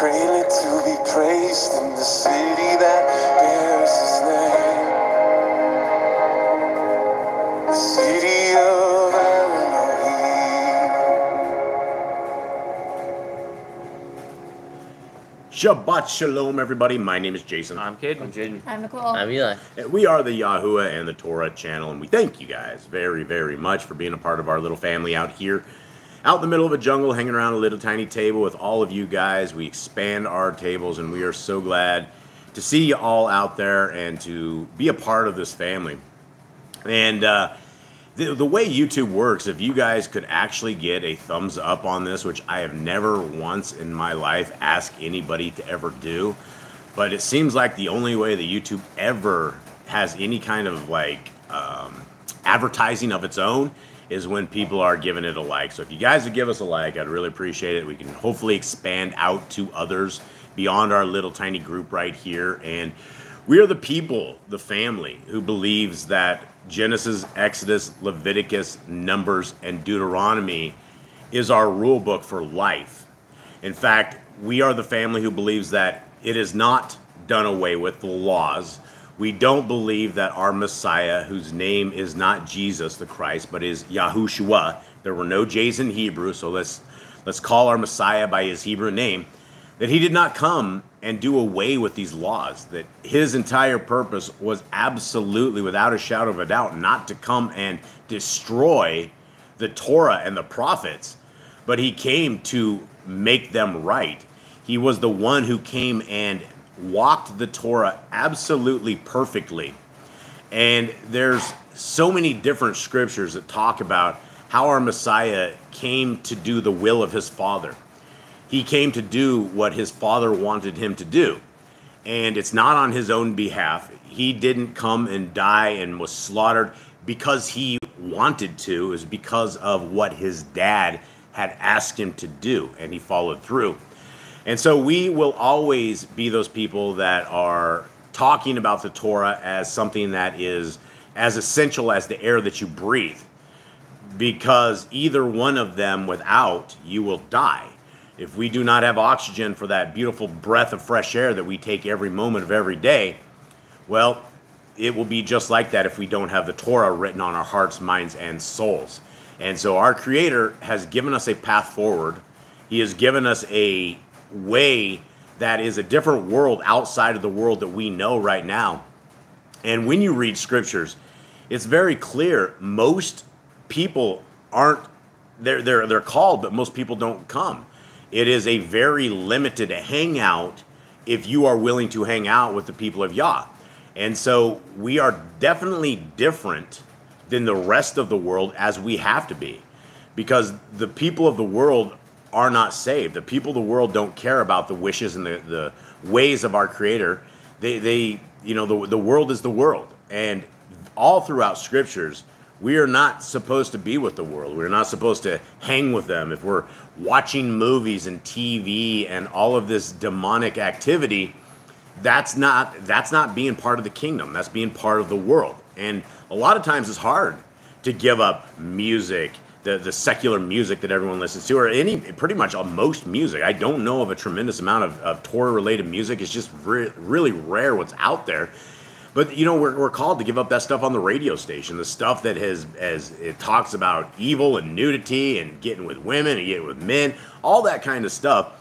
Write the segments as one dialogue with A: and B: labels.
A: greatly to be praised in the city that bears his name, the city of Elohim.
B: Shabbat Shalom, everybody. My name is Jason.
C: I'm Caden.
D: I'm Jaden.
E: I'm Nicole.
D: I'm Eli.
B: And we are the Yahuwah and the Torah channel, and we thank you guys very, very much for being a part of our little family out here, out in the middle of a jungle, hanging around a little tiny table with all of you guys. We expand our tables, and we are so glad to see you all out there and to be a part of this family. And the way YouTube works, if you guys could actually get a thumbs up on this, which I have never once in my life asked anybody to ever do, but it seems like the only way that YouTube ever has any kind of like advertising of its own is when people are giving it a like. So if you guys would give us a like, I'd really appreciate it. We can hopefully expand out to others beyond our little tiny group right here. And we are the people, the family, who believes that Genesis, Exodus, Leviticus, Numbers, and Deuteronomy is our rule book for life. In fact, we are the family who believes that it is not done away with, the laws. We don't believe that our Messiah, whose name is not Jesus the Christ, but is Yahushua. There were no J's in Hebrew, so let's call our Messiah by his Hebrew name. That he did not come and do away with these laws, that his entire purpose was absolutely, without a shadow of a doubt, not to come and destroy the Torah and the prophets, but he came to make them right. He was the one who came and walked the Torah absolutely perfectly. And there's so many different scriptures that talk about how our Messiah came to do the will of his Father. He came to do what his Father wanted him to do. And it's not on his own behalf. He didn't come and die and was slaughtered because he wanted to. It was because of what his dad had asked him to do, and he followed through. And so we will always be those people that are talking about the Torah as something that is as essential as the air that you breathe, because either one of them without, you will die. If we do not have oxygen for that beautiful breath of fresh air that we take every moment of every day, well, it will be just like that if we don't have the Torah written on our hearts, minds, and souls. And so our Creator has given us a path forward. He has given us a way that is a different world outside of the world that we know right now. And when you read scriptures, it's very clear. Most people aren't, they're called, but most people don't come. It is a very limited hangout if you are willing to hang out with the people of Yah. And so we are definitely different than the rest of the world, as we have to be, because the people of the world are not saved. The people of the world don't care about the wishes and the ways of our Creator. The world is the world. And all throughout scriptures, we are not supposed to be with the world. We're not supposed to hang with them. If we're watching movies and TV and all of this demonic activity, that's not being part of the kingdom. That's being part of the world. And a lot of times it's hard to give up music, the secular music that everyone listens to, or pretty much most music. I don't know of a tremendous amount of Torah-related music. It's just really rare what's out there. But, you know, we're called to give up that stuff on the radio station, the stuff that it talks about evil and nudity and getting with women and getting with men, all that kind of stuff.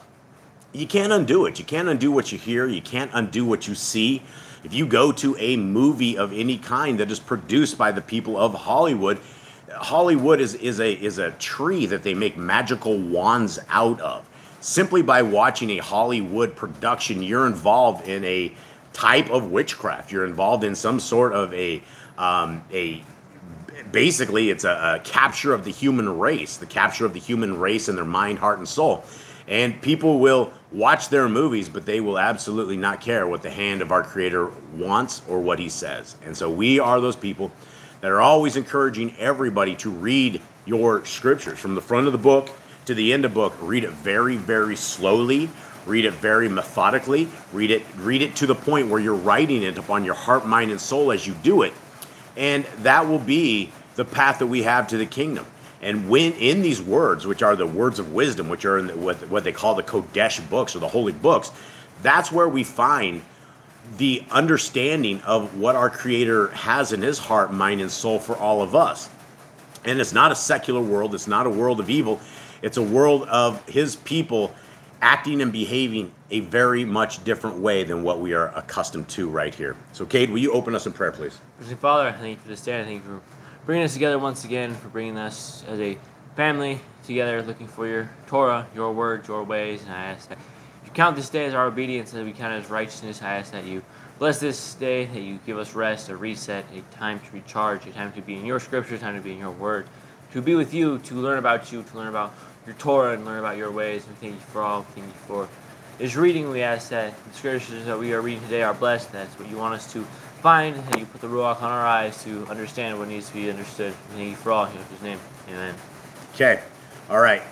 B: You can't undo it. You can't undo what you hear. You can't undo what you see. If you go to a movie of any kind that is produced by the people of Hollywood, Hollywood is a tree that they make magical wands out of. Simply by watching a Hollywood production, you're involved in a type of witchcraft. You're involved in some sort of basically it's a capture of the human race, in their mind, heart, and soul. And people will watch their movies, but they will absolutely not care what the hand of our Creator wants or what he says. And so we are those people that are always encouraging everybody to read your scriptures from the front of the book to the end of the book. Read it very, very slowly. Read it very methodically. Read it to the point where you're writing it upon your heart, mind, and soul as you do it. And that will be the path that we have to the kingdom. And when in these words, which are the words of wisdom, which are in what they call the Kodesh books or the holy books, that's where we find the understanding of what our Creator has in his heart, mind, and soul for all of us. And it's not a secular world. It's not a world of evil. It's a world of his people acting and behaving a very much different way than what we are accustomed to right here. So, Cade, will you open us in prayer, please?
C: Father, I thank you for this day. I thank you for bringing us together once again, for bringing us as a family together, looking for your Torah, your word, your ways. And I ask that you count this day as our obedience, that we count it as righteousness. I ask that you bless this day, that you give us rest, a reset, a time to recharge, a time to be in your scripture, a time to be in your word, to be with you, to learn about you, to learn about your Torah and learn about your ways. And thank you for all. Thank you for this reading. We ask that the scriptures that we are reading today are blessed. That's what you want us to find, and you put the Ruach on our eyes to understand what needs to be understood. And thank you for all. In his name, amen.
B: Okay. All right.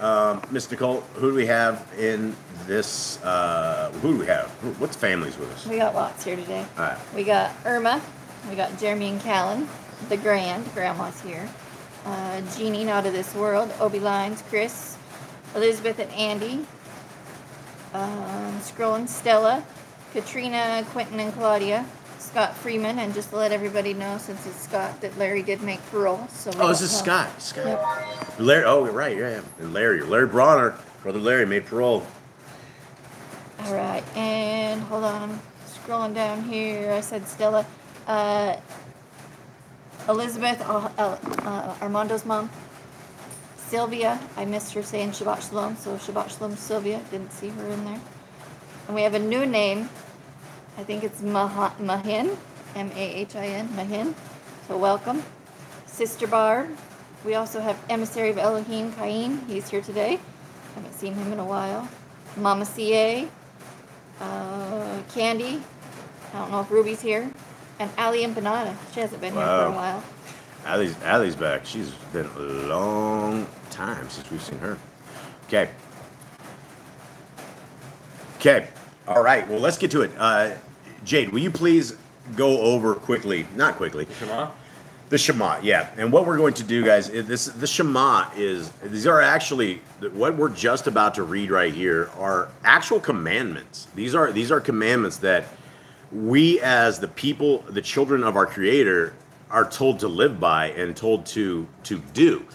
B: Miss Nicole, who do we have in this? Who do we have? What's families with us?
D: We got lots here today.
B: All right.
D: We got Irma. We got Jeremy and Callan. The Grandma's here. Jeannie, Not of This World. Obi Lines, Chris. Elizabeth and Andy. Scrolling, Stella. Katrina, Quentin, and Claudia. Scott Freeman, and just to let everybody know, since it's Scott, that Larry did make parole. So
B: This is Scott. Scott.
D: Yep.
B: Larry. Oh, right. Yeah. And Larry Bronner, brother Larry, made parole.
D: All right, and hold on, I'm scrolling down here. I said Stella. Elizabeth, Armando's mom. Sylvia, I missed her saying Shabbat Shalom, so Shabbat Shalom Sylvia. Didn't see her in there. And we have a new name. I think it's Mahin, M-A-H-I-N, Mahin. So welcome. Sister Barb. We also have Emissary of Elohim, Cain. He's here today. Haven't seen him in a while. Mama C.A. Candy. I don't know if Ruby's here. And Ali Empanada. She hasn't been here for a while.
B: Allie's back. She's been a long time since we've seen her. Okay. All right. Well, let's get to it. Jade, will you please go over quickly? Not quickly.
C: Shema?
B: The Shema, yeah. And what we're going to do, guys, the Shema these are actually, what we're just about to read right here are actual commandments. These are commandments that we as the people, the children of our Creator, are told to live by and told to do.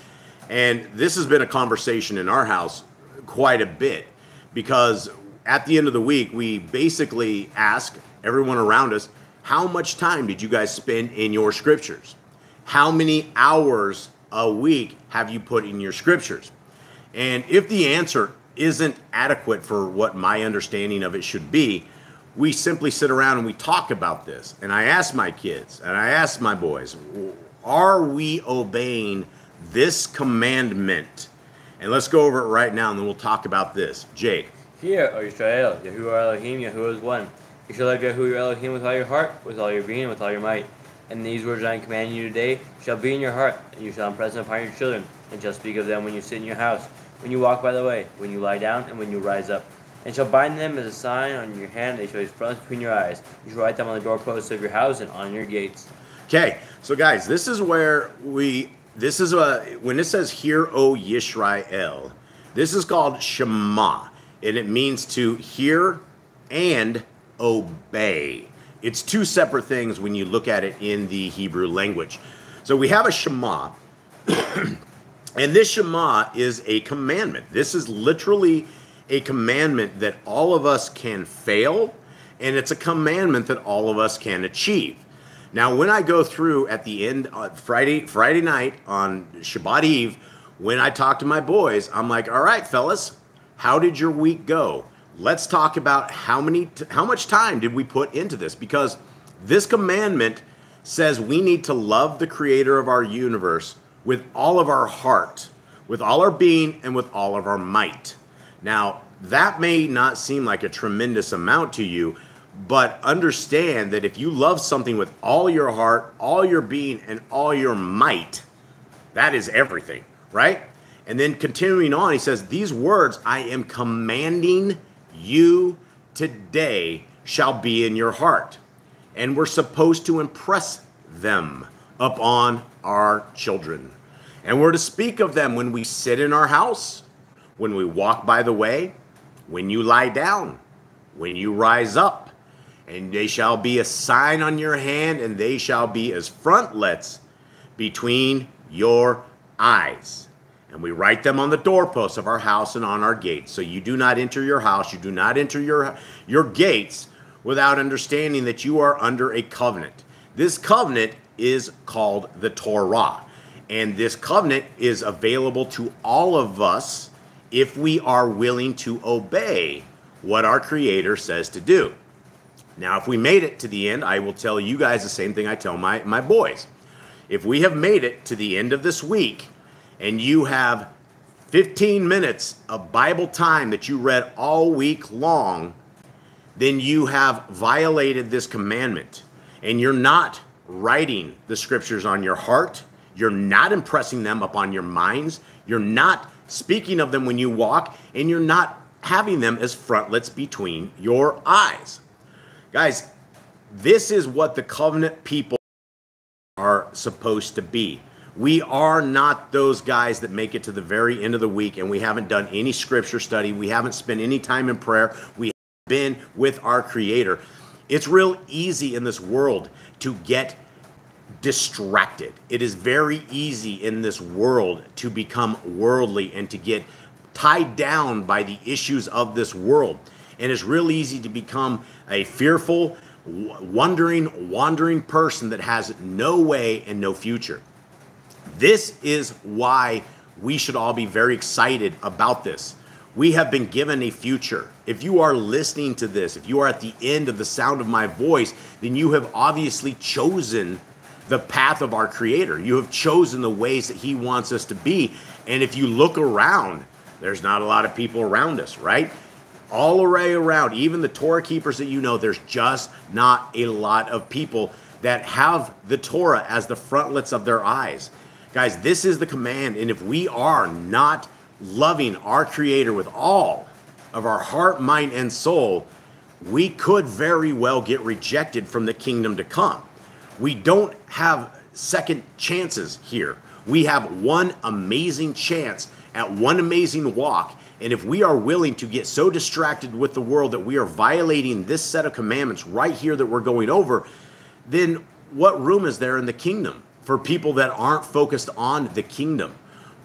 B: And this has been a conversation in our house quite a bit, because at the end of the week, we basically ask everyone around us, how much time did you guys spend in your scriptures? How many hours a week have you put in your scriptures? And if the answer isn't adequate for what my understanding of it should be, we simply sit around and we talk about this. And I ask my kids and I ask my boys, are we obeying this commandment? And let's go over it right now, and then we'll talk about this. Jade.
C: Hear, O Yisrael, Yahuwah Elohim, Yahuwah is one. You shall love Yahuwah your Elohim with all your heart, with all your being, and with all your might. And these words I am commanding you today shall be in your heart, and you shall impress them upon your children, and shall speak of them when you sit in your house, when you walk by the way, when you lie down, and when you rise up. And shall bind them as a sign on your hand, they shall be frontlets between your eyes. You shall write them on the doorposts of your house and on your gates.
B: Okay, so guys, this is where when it says hear, O Yisrael, this is called Shema, and it means to hear and obey. It's two separate things when you look at it in the Hebrew language. So we have a Shema, and this Shema is a commandment. This is literally a commandment that all of us can fail, and it's a commandment that all of us can achieve. Now, when I go through at the end Friday night on Shabbat Eve, when I talk to my boys, I'm like, all right, fellas, how did your week go? Let's talk about how much time did we put into this? Because this commandment says we need to love the Creator of our universe with all of our heart, with all our being, and with all of our might. Now, that may not seem like a tremendous amount to you, but understand that if you love something with all your heart, all your being, and all your might, that is everything, right? And then continuing on, he says, these words I am commanding you today shall be in your heart. And we're supposed to impress them upon our children. And we're to speak of them when we sit in our house, when we walk by the way, when you lie down, when you rise up. And they shall be a sign on your hand, and they shall be as frontlets between your eyes. And we write them on the doorposts of our house and on our gates. So you do not enter your house, you do not enter your gates without understanding that you are under a covenant. This covenant is called the Torah. And this covenant is available to all of us if we are willing to obey what our Creator says to do. Now, if we made it to the end, I will tell you guys the same thing I tell my boys. If we have made it to the end of this week and you have 15 minutes of Bible time that you read all week long, then you have violated this commandment. And you're not writing the scriptures on your heart. You're not impressing them upon your minds. You're not speaking of them when you walk, and you're not having them as frontlets between your eyes. Guys, this is what the covenant people are supposed to be. We are not those guys that make it to the very end of the week and we haven't done any scripture study. We haven't spent any time in prayer. We haven't been with our Creator. It's real easy in this world to get distracted. It is very easy in this world to become worldly and to get tied down by the issues of this world. And it's real easy to become a fearful, wandering person that has no way and no future. This is why we should all be very excited about this. We have been given a future. If you are listening to this, if you are at the end of the sound of my voice, then you have obviously chosen the path of our Creator. You have chosen the ways that He wants us to be. And if you look around, there's not a lot of people around us, right? All array around, even the Torah keepers that you know, there's just not a lot of people that have the Torah as the frontlets of their eyes. Guys, this is the command, and if we are not loving our Creator with all of our heart, mind, and soul, we could very well get rejected from the kingdom to come. We don't have second chances here. We have one amazing chance at one amazing walk. And if we are willing to get so distracted with the world that we are violating this set of commandments right here that we're going over, then what room is there in the kingdom for people that aren't focused on the kingdom?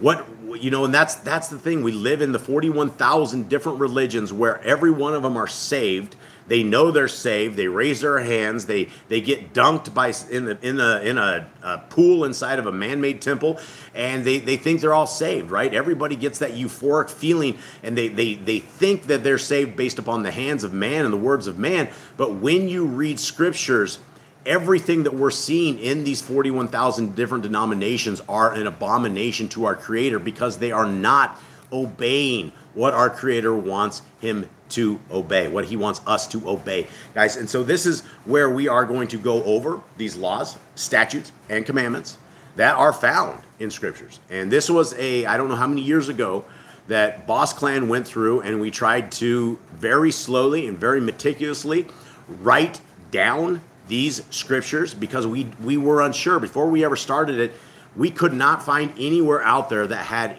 B: And that's the thing. We live in the 41,000 different religions where every one of them are saved. They know they're saved. They raise their hands. They get dunked in a pool inside of a man-made temple, and they think they're all saved, right? Everybody gets that euphoric feeling, and they think that they're saved based upon the hands of man and the words of man. But when you read scriptures, everything that we're seeing in these 41,000 different denominations are an abomination to our Creator because they are not obeying what our Creator wants Him to obey, what He wants us to obey, guys. And so this is where we are going to go over these laws, statutes, and commandments that are found in scriptures. And this was I don't know how many years ago that Boss Clan went through, and we tried to very slowly and very meticulously write down these scriptures because we were unsure. Before we ever started it, we could not find anywhere out there that had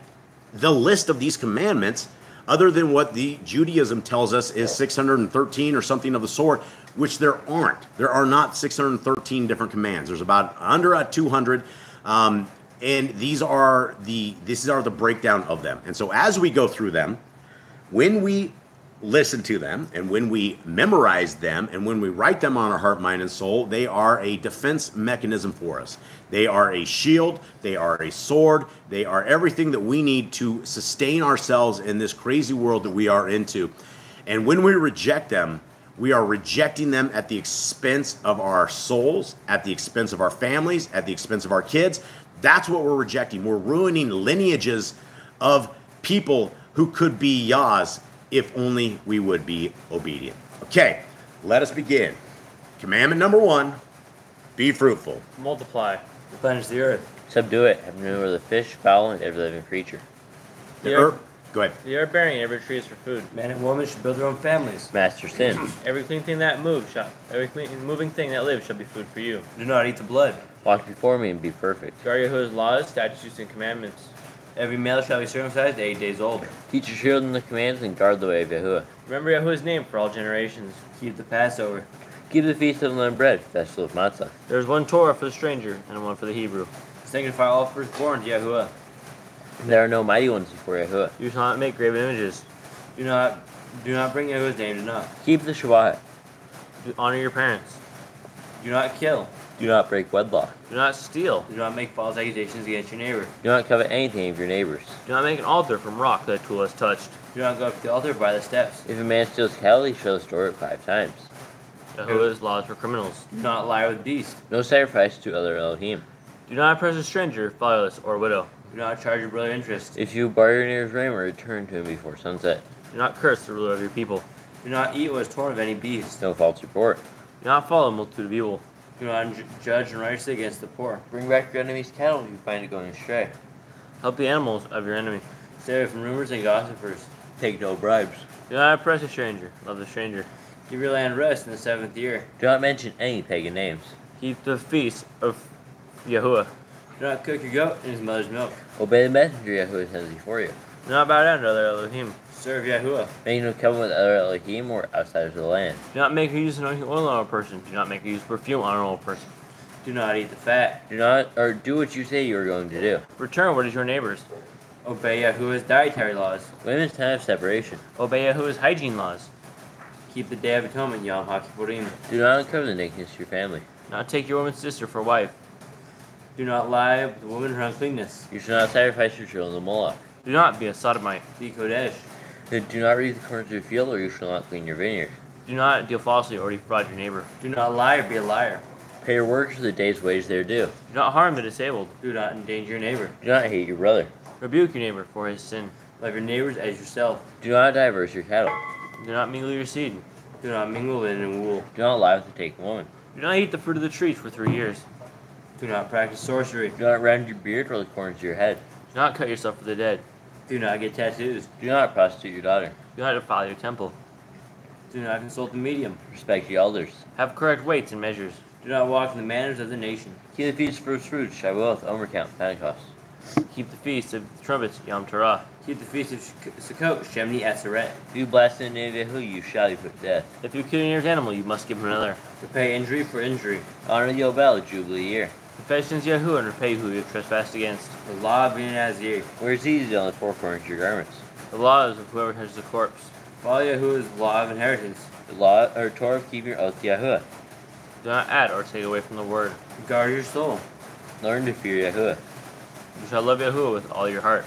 B: the list of these commandments other than what the Judaism tells us is 613 or something of the sort, which there aren't. There are not 613 different commands. There's about under 200, and these are the breakdown of them. And so as we go through them, when we listen to them and when we memorize them and when we write them on our heart, mind, and soul, they are a defense mechanism for us. They are a shield. They are a sword. They are everything that we need to sustain ourselves in this crazy world that we are into. And when we reject them, we are rejecting them at the expense of our souls, at the expense of our families, at the expense of our kids. That's what we're rejecting. We're ruining lineages of people who could be Yahs if only we would be obedient. Okay, let us begin. Commandment number 1, be fruitful.
C: Multiply.
E: Replenish the earth.
F: Subdue it. Have dominion over the fish, fowl, and every living creature.
B: Go ahead.
C: The earth bearing every tree is for food.
E: Man and woman should build their own families.
F: Master sin.
C: Every clean thing that moves every moving thing that lives shall be food for you.
E: Do not eat the blood.
F: Walk before me and be perfect.
C: Guard Yahuwah's laws, statutes, and commandments.
E: Every male shall be circumcised at 8 days old.
F: Teach your children the commands and guard the way of Yahuwah.
C: Remember Yahuwah's name for all generations.
E: Keep the Passover.
F: Keep the feast of unleavened bread, festival of matzah.
C: There is one Torah for the stranger and one for the Hebrew.
E: Sanctify all firstborn to Yahuwah.
F: There are no mighty ones before Yahuwah.
C: You shall not make graven images.
E: Do not bring Yahuwah's name to naught.
F: Keep the Shabbat.
C: Honor your parents.
E: Do not kill.
F: Do not break wedlock.
C: Do not steal.
E: Do not make false accusations against your neighbor.
F: Do not covet anything of your neighbor's.
C: Do not make an altar from rock that a tool has touched.
E: Do not go up to the altar by the steps.
F: If a man steals cattle, he shall restore it 5 times.
C: Yahuwah's laws for criminals.
E: Do not lie with beasts.
F: No sacrifice to other Elohim.
C: Do not oppress a stranger, fatherless, or widow.
E: Do not charge your brother interest.
F: If you borrow your neighbor's raiment, return to him before sunset.
C: Do not curse the ruler of your people.
E: Do not eat what is torn of any beast.
F: No false report.
C: Do not follow a multitude of evil.
E: Do not judge unrighteously against the poor.
F: Bring back your enemy's cattle if you find it going astray.
C: Help the animals of your enemy.
E: Stay away from rumors and gossipers.
F: Take no bribes.
C: Do not oppress a stranger. Love the stranger.
E: Give your land rest in the 7th year.
F: Do not mention any pagan names.
C: Keep the feast of Yahuwah.
E: Do not cook your goat in his mother's milk.
F: Obey the messenger Yahuwah sends before you.
C: Do not bow down to other Elohim.
E: Serve Yahuwah.
F: Make no covenant with other Elohim or outsiders of the land.
C: Do not make her use anointing oil on a person. Do not make her use perfume on an old person.
E: Do not eat the fat.
F: Do what you say you are going to do.
C: Return what is your neighbor's.
E: Obey Yahuwah's dietary laws.
F: Women's time of separation.
C: Obey Yahuwah's hygiene laws.
E: Keep the Day of Atonement, Yom HaKippurim.
F: Do not uncover the nakedness of your family.
C: Do not take your woman's sister for wife.
E: Do not lie with the woman in her uncleanness.
F: You shall not sacrifice your children to Moloch.
C: Do not be a sodomite.
E: Be Kodesh.
F: Do not reap the corners of your field, or you shall not clean your vineyard.
C: Do not deal falsely or defraud your neighbor.
E: Do not lie or be a liar.
F: Pay your workers the day's wage they are due.
C: Do not harm the disabled.
E: Do not endanger your neighbor.
F: Do not hate your brother.
C: Rebuke your neighbor for his sin.
E: Love your neighbors as yourself.
F: Do not diverse your cattle.
C: Do not mingle your seed.
E: Do not mingle linen and wool.
F: Do not lie with the taken woman.
C: Do not eat the fruit of the trees for 3 years.
E: Do not practice sorcery.
F: Do not round your beard or the corners of your head.
C: Do not cut yourself for the dead.
E: Do not get tattoos.
F: Do not prostitute your daughter.
C: Do not defile your temple.
E: Do not consult the medium.
F: Respect the elders.
C: Have correct weights and measures.
E: Do not walk in the manners of the nation.
F: Keep the feast of first fruits, Shavuot, Omer Count, Pentecost.
C: Keep the feast of the trumpets, Yom Torah.
E: Keep the feast of Sukkot, Shemini Atzeret.
F: If you blaspheme the name of Yahuwah, you shall be put to death.
C: If you kill your neighbor's animal, you must give him another.
E: Repay injury for injury.
F: Honor the Yobel, the Jubilee year.
C: Confess sins to Yahuwah and repay who you have trespassed against.
E: The law of being Nazir.
F: Wear seasons on the four corners of your garments.
C: The laws of whoever touches a corpse.
E: Follow Yahuwah's law of inheritance.
F: The law or Torah of keeping your oath to Yahuwah.
C: Do not add or take away from the word.
E: Guard your soul.
F: Learn to fear Yahuwah.
C: You shall love Yahuwah with all your heart.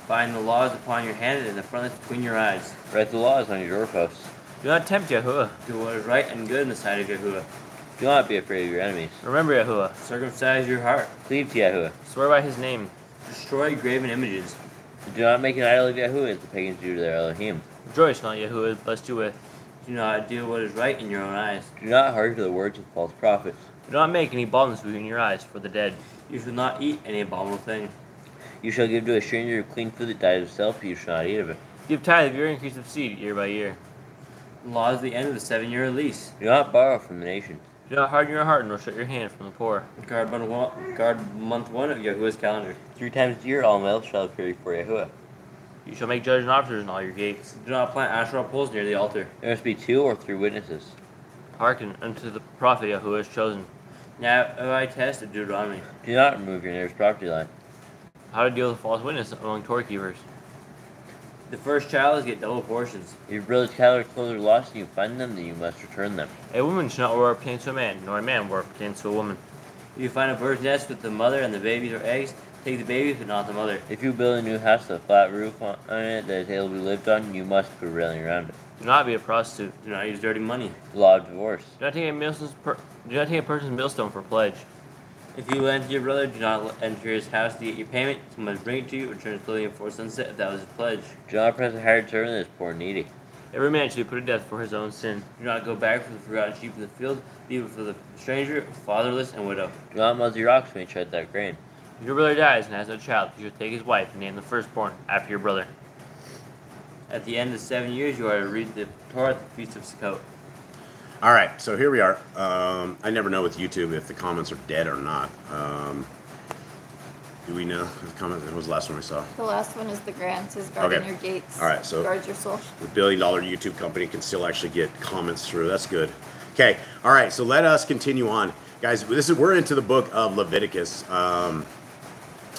E: Bind the laws upon your hand and the frontlets between your eyes.
F: Write the laws on your doorposts.
C: Do not tempt Yahuwah.
E: Do what is right and good in the sight of Yahuwah.
F: Do not be afraid of your enemies.
C: Remember Yahuwah.
E: Circumcise your heart.
F: Cleave to Yahuwah.
C: Swear by his name.
E: Destroy graven images.
F: Do not make an idol of Yahuwah as the pagans do to their Elohim.
C: Rejoice not Yahuwah has blessed you with.
E: Do not do what is right in your own eyes.
F: Do not hearken to the words of false prophets.
C: Do not make any baldness between your eyes for the dead.
E: You shall not eat any abominable thing.
F: You shall give to a stranger clean food that died of itself, but you shall not eat of it.
C: Give tithe of your increase of seed year by year.
E: The law is the end of the 7-year lease.
F: Do not borrow from the nations.
C: Do not harden your heart nor shut your hand from the poor.
E: Guard month one of Yahuwah's calendar.
F: 3 times a year all males shall appear before Yahuwah.
C: You shall make judges and officers in all your gates.
E: Do not plant Asherah poles near the altar.
F: There must be 2 or 3 witnesses.
C: Hearken unto the prophet Yahuwah has chosen.
E: Now have I tested Deuteronomy.
F: Do not remove your neighbor's property line.
C: How to deal with false witness among Torah keepers.
E: The first child is get double portions.
F: If your brother's cattle or clothes are lost and you find them, then you must return them.
C: A woman shall not wear what pertains to a man, nor a man wear what pertains to a woman.
E: If you find a bird's nest with the mother and the babies or eggs, take the babies but not the mother.
F: If you build a new house with a flat roof on it that is able to be lived on, you must put a railing around it.
C: Do not be a prostitute.
E: Do not use dirty money.
F: The law of divorce.
C: Do not take a person's millstone for pledge.
E: If you lend to your brother, do not enter his house to get your payment. Someone must bring it to you, return his clothing before sunset if that was his pledge.
F: Do not oppress a hired servant that is poor and needy.
C: Every man shall be put to death for his own sin.
E: Do not go back for the forgotten sheep in the field, even for the stranger, fatherless, and widow.
F: Do not muzzle your ox when you tread that grain.
C: If your brother dies and has no child, you shall take his wife and name the firstborn after your brother.
E: At the end of 7 years, you are to read the Torah at the Feast of Sukkot.
B: All right, so here we are. I never know with YouTube if the comments are dead or not. Do we know the comment? What was the last one we saw?
D: The last one is the grand. Says guarding
B: Okay.
D: your gates.
B: All right, so
D: guard your soul.
B: the billion-dollar YouTube company can still actually get comments through. That's good. Okay, all right, so let us continue on. Guys, we're into the book of Leviticus.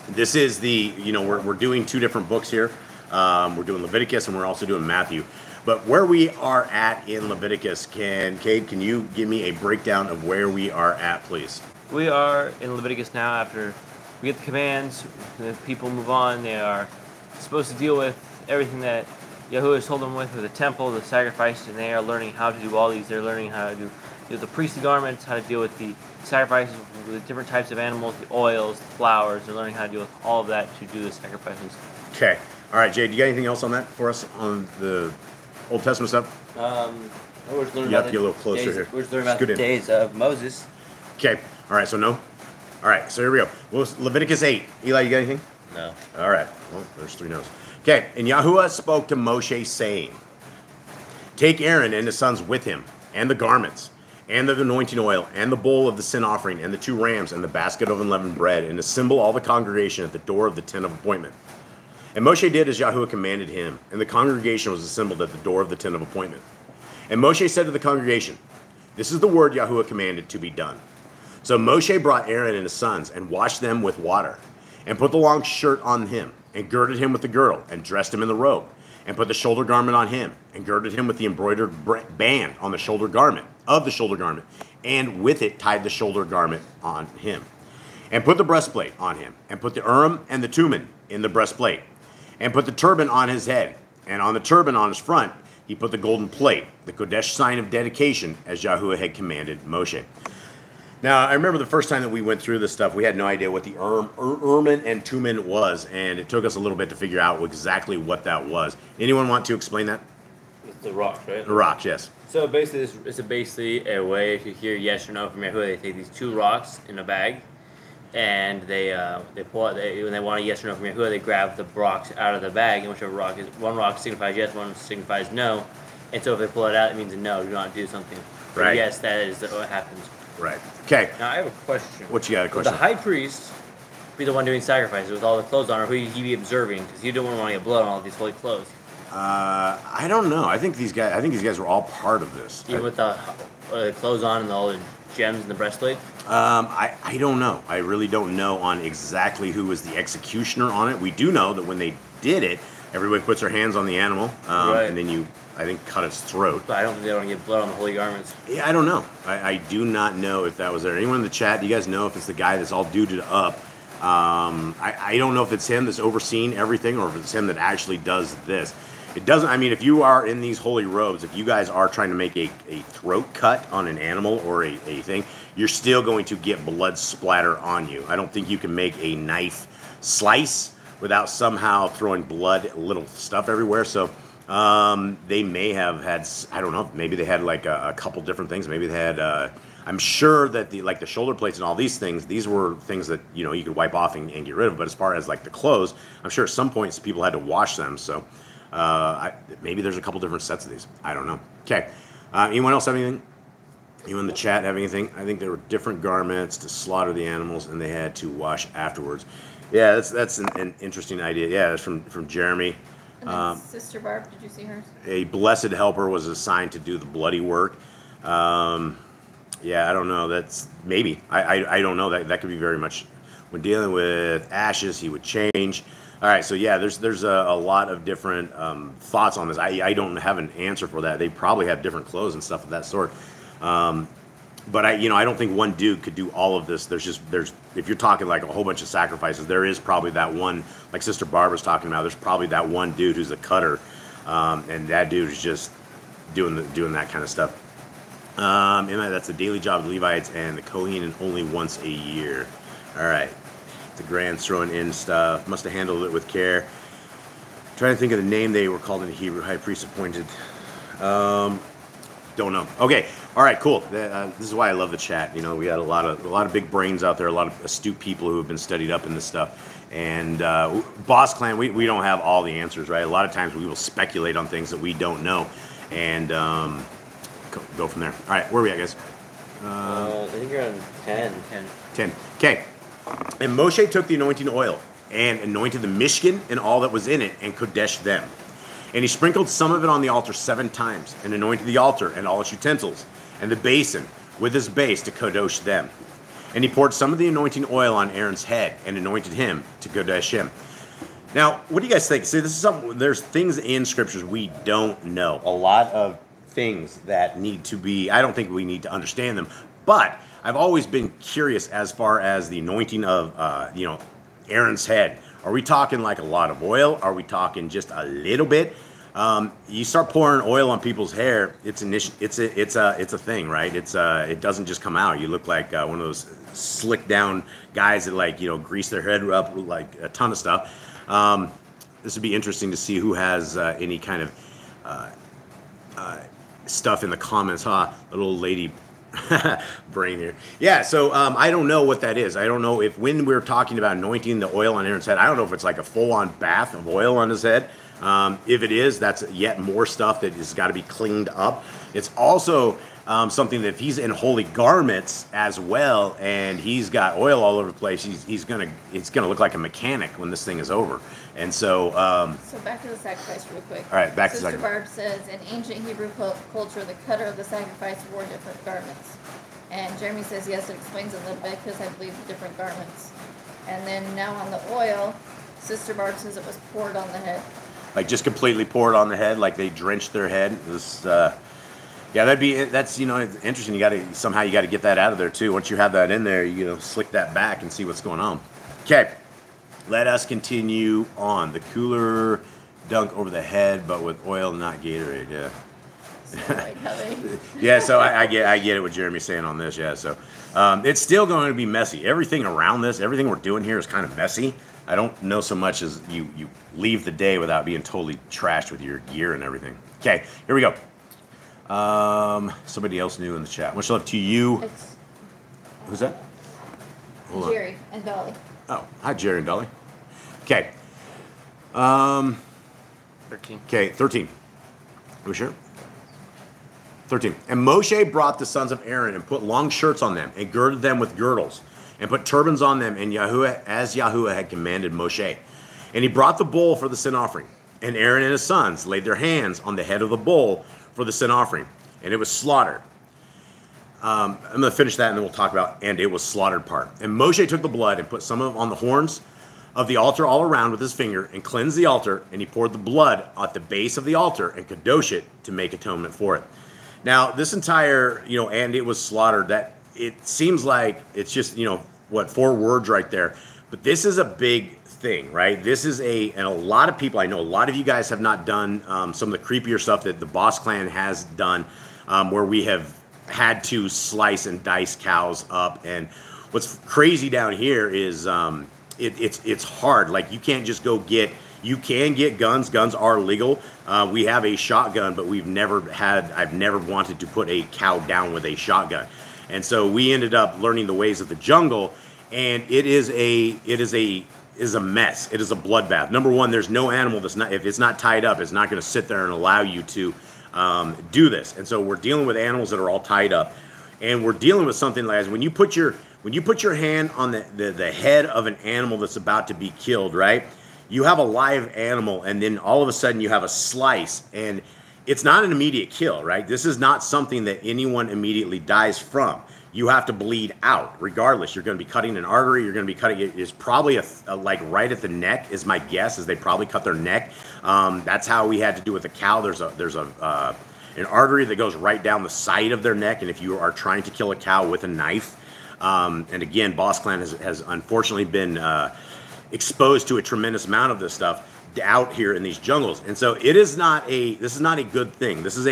B: This is we're doing two different books here. We're doing Leviticus and we're also doing Matthew. But where we are at in Leviticus, Cade, can you give me a breakdown of where we are at, please?
C: We are in Leviticus now after we get the commands, the people move on, they are supposed to deal with everything that Yahuwah has told them with the temple, the sacrifice, and they are learning how to do all these. They're learning how to do the priestly garments, how to deal with the sacrifices, with the different types of animals, the oils, the flowers. They're learning how to deal with all of that to do the sacrifices.
B: Okay. All right, Jay, do you got anything else on that for us on the Old Testament stuff?
E: We're just learning
B: You have
E: about
B: to get a little closer
E: days,
B: here.
E: We're just learning about
B: Scoot
E: the
B: in.
E: days of Moses.
B: Okay. All right, so no? All right, so here we go. Well, Leviticus 8. Eli, you got anything?
F: No.
B: All right. Well, there's 3 no's. Okay. And Yahuwah spoke to Moshe, saying, take Aaron and his sons with him, and the garments, and the anointing oil, and the bowl of the sin offering, and the 2 rams, and the basket of unleavened bread, and assemble all the congregation at the door of the tent of appointment. And Moshe did as Yahuwah commanded him, and the congregation was assembled at the door of the tent of appointment. And Moshe said to the congregation, this is the word Yahuwah commanded to be done. So Moshe brought Aaron and his sons, and washed them with water, and put the long shirt on him, and girded him with the girdle, and dressed him in the robe, and put the shoulder garment on him, and girded him with the embroidered band on the shoulder garment, and with it tied the shoulder garment on him, and put the breastplate on him, and put the Urim and the Thummim in the breastplate, and put the turban on his head, and on the turban on his front he put the golden plate, the Kodesh sign of dedication, as Yahuwah had commanded Moshe. Now, I remember the first time that we went through this stuff, we had no idea what the Urim and Thummim was, and it took us a little bit to figure out exactly what that was. Anyone want to explain that?
E: It's the rocks, right?
B: The rocks, yes.
E: So basically, it's basically a way to hear yes or no from Yahuwah. They take these 2 rocks in a bag, and they pull out. When they want a yes or no from Yahuwah, they grab the rocks out of the bag, and whichever rock is, one rock signifies yes, one signifies no, and so if they pull it out, it means a no, do not do something. But
B: Right.
E: yes, that is what happens.
B: Right. Okay.
E: Now I have a question.
B: What you got a
E: Would
B: question?
E: the high priest be the one doing sacrifices with all the clothes on, or who he be observing? Because you don't want to get blood on all these holy clothes.
B: I don't know. I think these guys were all part of this.
E: Even with the clothes on and all the gems and the breastplate.
B: I don't know. I really don't know on exactly who was the executioner on it. We do know that when they did it, everybody puts their hands on the animal,
E: Right.
B: and then you, I think, cut its throat.
E: But I don't think they want to get blood on the holy garments.
B: Yeah, I don't know. I do not know if that was there. Anyone in the chat, do you guys know if it's the guy that's all duded up? I don't know if it's him that's overseeing everything or if it's him that actually does this. It doesn't, I mean, if you are in these holy robes, if you guys are trying to make a throat cut on an animal or a thing, you're still going to get blood splatter on you. I don't think you can make a knife slice without somehow throwing blood, little stuff everywhere. So they may have had, I don't know, maybe they had like a couple different things. Maybe they had, I'm sure that the shoulder plates and all these things, these were things that, you know, you could wipe off and get rid of. But as far as like the clothes, I'm sure at some points people had to wash them. So maybe there's a couple different sets of these. I don't know. Okay. Anyone else have anything? Anyone in the chat have anything? I think there were different garments to slaughter the animals, and they had to wash afterwards. Yeah, that's an interesting idea. Yeah, that's from Jeremy.
D: And then Sister Barb, did you see hers?
B: A blessed helper was assigned to do the bloody work. Yeah, I don't know. That's maybe. I don't know. That could be very much. When dealing with ashes, he would change. All right, so yeah, there's a lot of different thoughts on this. I don't have an answer for that. They probably have different clothes and stuff of that sort. But I don't think one dude could do all of this. There's if you're talking like a whole bunch of sacrifices, there is probably that one, like Sister Barbara's talking about. There's probably that one dude who's a cutter, and that dude is just doing that kind of stuff. And that's the daily job of the Levites and the Kohen, and only once a year. All right. The Grand's throwing in stuff. Must have handled it with care. Trying to think of the name they were called in the Hebrew. High priest appointed. Don't know. Okay. All right. Cool. This is why I love the chat. You know, we got a lot of big brains out there. A lot of astute people who have been studied up in this stuff. And Boss Clan, we don't have all the answers, right? A lot of times we will speculate on things that we don't know. And go from there. All right, where are we at, guys?
F: I think you're on 10.
B: 10. Okay. And Moshe took the anointing oil and anointed the Mishkan and all that was in it and Kodesh them. And he sprinkled some of it on the altar 7 times and anointed the altar and all its utensils and the basin with his base to Kodesh them. And he poured some of the anointing oil on Aaron's head and anointed him to Kodesh him. Now, what do you guys think? See, this is something, there's things in scriptures we don't know. A lot of things that need to be, I don't think we need to understand them, but I've always been curious as far as the anointing of, Aaron's head. Are we talking like a lot of oil? Are we talking just a little bit? You start pouring oil on people's hair, it's a thing, right? It doesn't just come out. You look like one of those slick down guys that grease their head up like a ton of stuff. This would be interesting to see who has any kind of stuff in the comments. The little lady brain here. Yeah, so I don't know what that is. I don't know if when we're talking about anointing the oil on Aaron's head, I don't know if it's like a full-on bath of oil on his head. If it is, that's yet more stuff that has got to be cleaned up. It's also something that if he's in holy garments as well, and he's got oil all over the place, it's gonna look like a mechanic when this thing is over. And so,
D: So back to the sacrifice real quick.
B: All right, back to the
D: Sister
B: sacrifice.
D: Barb says, in ancient Hebrew culture, the cutter of the sacrifice wore different garments. And Jeremy says, yes, it explains a little bit because I believe the different garments. And then now on the oil, Sister Barb says it was poured on the head.
B: Like just completely poured on the head, like they drenched their head. That's it's interesting. You got to get that out of there too. Once you have that in there, slick that back and see what's going on. Okay, let us continue on. The cooler dunk over the head, but with oil, not Gatorade. Yeah.
D: So like how they...
B: Yeah, so I get it what Jeremy's saying on this. Yeah, so it's still going to be messy. Everything around this, everything we're doing here is kind of messy. I don't know so much as you leave the day without being totally trashed with your gear and everything. Okay, here we go. Somebody else new in the chat. Much love to you.
D: It's
B: Who's that? Hold on.
D: Jerry and Dolly.
B: Oh, hi, Jerry and Dolly. Okay.
C: 13.
B: Okay, 13. Are we sure? 13. And Moshe brought the sons of Aaron and put long shirts on them and girded them with girdles and put turbans on them and as Yahuwah had commanded Moshe. And he brought the bull for the sin offering. And Aaron and his sons laid their hands on the head of the bull for the sin offering. And it was slaughtered. I'm going to finish that and then we'll talk about and it was slaughtered part. And Moshe took the blood and put some of it on the horns of the altar all around with his finger and cleansed the altar. And he poured the blood at the base of the altar and kadosh it to make atonement for it. Now, this entire, and it was slaughtered, that it seems like it's just, 4 words right there. But this is a big thing, right? This is and a lot of people, I know a lot of you guys have not done some of the creepier stuff that the Boss Clan has done, where we have had to slice and dice cows up. And what's crazy down here is it's hard. Like you can't just go you can get guns. Guns are legal. We have a shotgun, but I've never wanted to put a cow down with a shotgun. And so we ended up learning the ways of the jungle, and it is a mess. It is a bloodbath. Number one, there's no animal if it's not tied up, it's not going to sit there and allow you to do this. And so we're dealing with animals that are all tied up, and we're dealing with something like when you put your hand on the head of an animal that's about to be killed, right? You have a live animal, and then all of a sudden you have a slice, and it's not an immediate kill, right? This is not something that anyone immediately dies from. You have to bleed out, regardless. You're going to be cutting an artery. You're going to be cutting it. It's probably like right at the neck, is my guess. Is they probably cut their neck. That's how we had to do with a cow. There's an artery that goes right down the side of their neck, and if you are trying to kill a cow with a knife, and again, Boss Clan has unfortunately been exposed to a tremendous amount of this stuff out here in these jungles, and so this is not a good thing. This is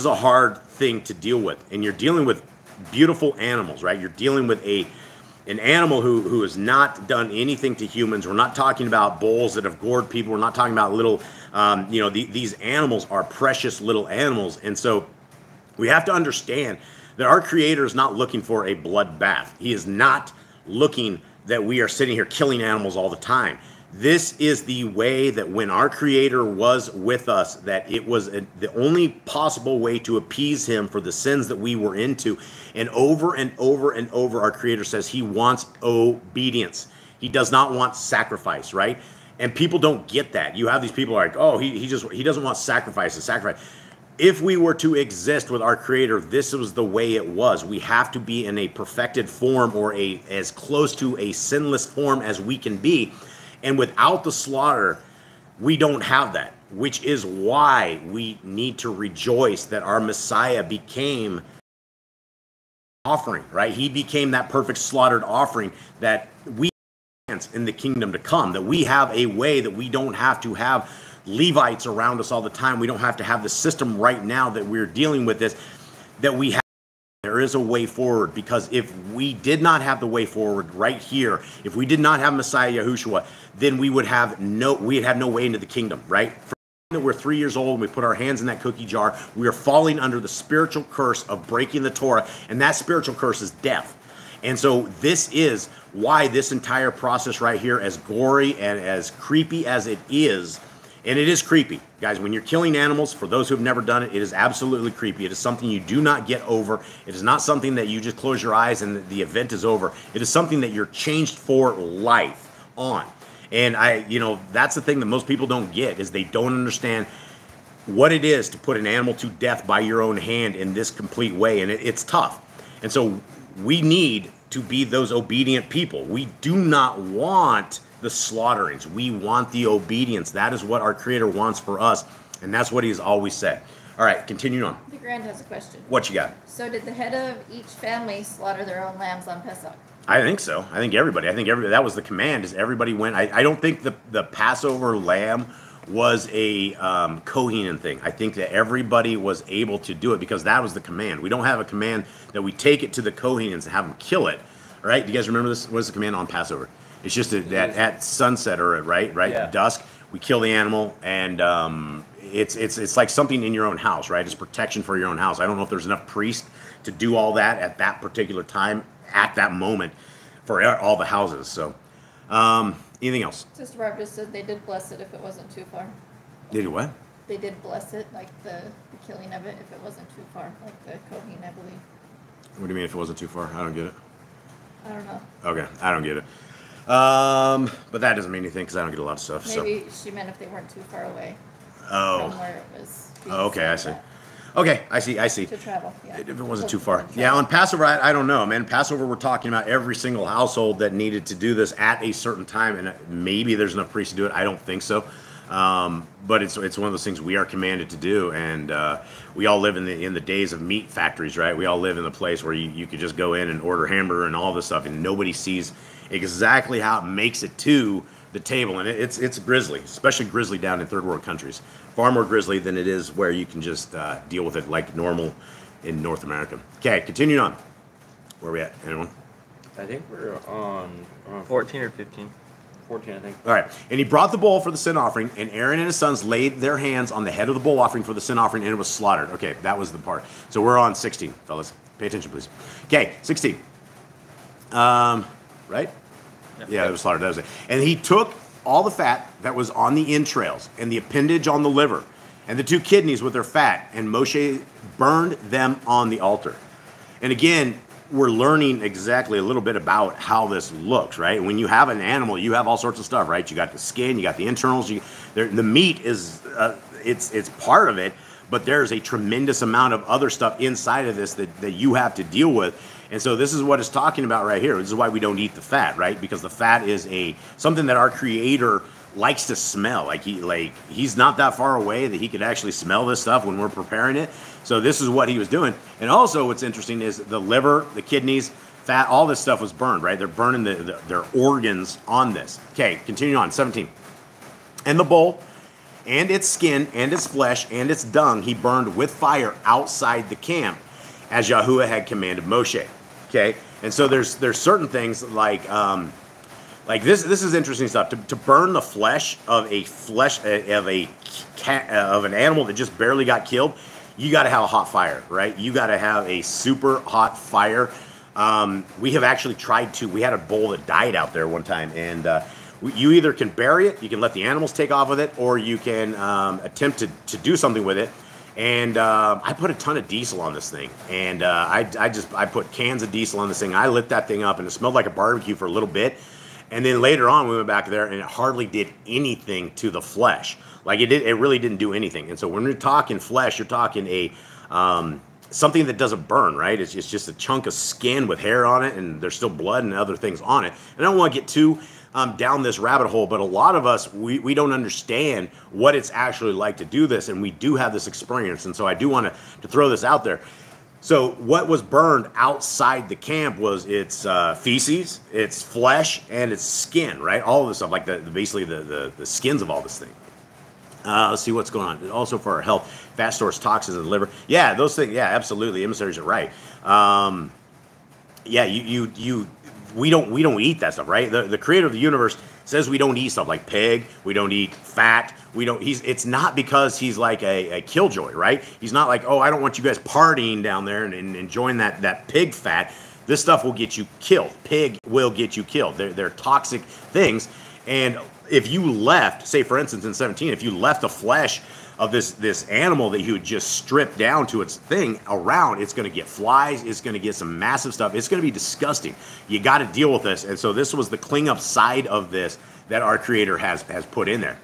B: a hard thing to deal with, and you're dealing with beautiful animals, right? You're dealing with an animal who has not done anything to humans. We're not talking about bulls that have gored people. We're not talking about little, these animals are precious little animals, and so we have to understand that our Creator is not looking for a bloodbath. He is not looking that we are sitting here killing animals all the time. This is the way that when our Creator was with us, that it was the only possible way to appease him for the sins that we were into. And over and over and over, our Creator says he wants obedience. He does not want sacrifice, right? And people don't get that. You have these people like, oh, he doesn't want sacrifice. If we were to exist with our Creator, this was the way it was. We have to be in a perfected form, or as close to a sinless form as we can be. And without the slaughter, we don't have that, which is why we need to rejoice that our Messiah became offering, right? He became that perfect slaughtered offering that we in the kingdom to come, that we have a way that we don't have to have Levites around us all the time. We don't have to have the system right now that we're dealing with this, that we have. There is a way forward, because if we did not have the way forward right here, if we did not have Messiah Yahushua, then we'd have no way into the kingdom, right? From that we're 3 years old and we put our hands in that cookie jar, we are falling under the spiritual curse of breaking the Torah, and that spiritual curse is death. And so this is why this entire process right here, as gory and as creepy as it is, and it is creepy, guys, when you're killing animals, for those who have never done it, it is absolutely creepy. It is something you do not get over. It is not something that you just close your eyes and the event is over. It is something that you're changed for life on. And that's the thing that most people don't get, is they don't understand what it is to put an animal to death by your own hand in this complete way. And it's tough. And so we need to be those obedient people. We do not want the slaughterings. We want the obedience. That is what our Creator wants for us, and that's what He's always said. All right, continuing on.
D: The Grand has a question.
B: What you got?
D: So did the head of each family slaughter their own lambs on Pesach?
B: I think so. I think everybody. That was the command. Is everybody went. I don't think the Passover lamb was a Kohanim thing. I think that everybody was able to do it because that was the command. We don't have a command that we take it to the Kohanim and have them kill it. All right? Do you guys remember this? What was the command on Passover? It's just that at sunset, or right,
F: Yeah.
B: dusk, we kill the animal, and it's like something in your own house, right? It's protection for your own house. I don't know if there's enough priests to do all that at that particular time, at that moment, for all the houses. So, anything else?
D: Sister Barbara said they did bless it if it wasn't too far.
B: Did you what?
D: They did bless it, like the killing of it, if it wasn't too far, like the Kohen, I believe.
B: What do you mean if it wasn't too far? I don't get it.
D: I don't know.
B: Okay, I don't get it. But that doesn't mean anything because I don't get a lot of stuff.
D: Maybe she meant if they weren't too far away
B: So,
D: from where it was. being
B: okay, I see.
D: sold
B: Okay, I see.
D: To travel, yeah.
B: If it wasn't too far. Yeah, on Passover, I don't know, man. Passover, we're talking about every single household that needed to do this at a certain time, and maybe there's enough priests to do it. I don't think so. But it's one of those things we are commanded to do, and we all live in the days of meat factories, right? We all live in the place where you could just go in and order hamburger and all this stuff, and nobody sees exactly how it makes it to the table, and it's grisly, especially grisly down in third world countries. Far more grisly than it is where you can just deal with it like normal in North America. Okay, continuing on. Where are we at? Anyone?
E: I think we're on
C: 14 or 15.
E: 14, I think.
B: All right. And he brought the bull for the sin offering, and Aaron and his sons laid their hands on the head of the bull offering for the sin offering, and it was slaughtered. Okay, that was the part. So we're on 16, fellas. Pay attention, please. Okay, 16. Right? Yeah, it was slaughtered. That was it. And he took all the fat that was on the entrails and the appendage on the liver and the two kidneys with their fat, and Moshe burned them on the altar. And again, we're learning exactly a little bit about how this looks, right? When you have an animal, you have all sorts of stuff, right? You got the skin, you got the internals, the meat is it's part of it, but there's a tremendous amount of other stuff inside of this that you have to deal with. And so this is what it's talking about right here. This is why we don't eat the fat, right? Because the fat is something that our Creator likes to smell. He's not that far away that he could actually smell this stuff when we're preparing it. So this is what he was doing. And also what's interesting is the liver, the kidneys, fat, all this stuff was burned, right? They're burning their organs on this. Okay, continuing on, 17. And the bull and its skin and its flesh and its dung he burned with fire outside the camp, as Yahuwah had commanded Moshe. Okay, and so there's certain things like this. This is interesting stuff. To burn the flesh of an animal that just barely got killed, you got to have a hot fire, right? You got to have a super hot fire. We have actually tried to. We had a bull that died out there one time, and You either can bury it, you can let the animals take off with it, or you can attempt to do something with it. And I put a ton of diesel on this thing, and I put cans of diesel on this thing. I lit that thing up, and it smelled like a barbecue for a little bit. And then later on, we went back there, and it hardly did anything to the flesh. Like it really didn't do anything. And so when you're talking flesh, you're talking a something that doesn't burn, right? It's just a chunk of skin with hair on it, and there's still blood and other things on it. And I don't want to get too down this rabbit hole, but a lot of us, we don't understand what it's actually like to do this, and we do have this experience. And so I do want to throw this out there. So what was burned outside the camp was its feces, its flesh, and its skin, right? All of this stuff, like basically the skins of all this thing. Let's see what's going on. Also for our health, fat stores toxins in the liver. Yeah, those things. Yeah, absolutely. Emissaries are right. Yeah, we don't eat that stuff, right? The creator of the universe says we don't eat stuff like pig. We don't eat fat. It's not because he's like a killjoy, right? He's not like, oh, I don't want you guys partying down there and enjoying that pig fat. This stuff will get you killed. Pig will get you killed. They're toxic things. And if you left, say for instance in 17, if you left the flesh of this animal that you would just strip down to its thing around, it's going to get flies, it's going to get some massive stuff, it's going to be disgusting. You got to deal with this. And so this was the clean up side of this that our creator has put in there.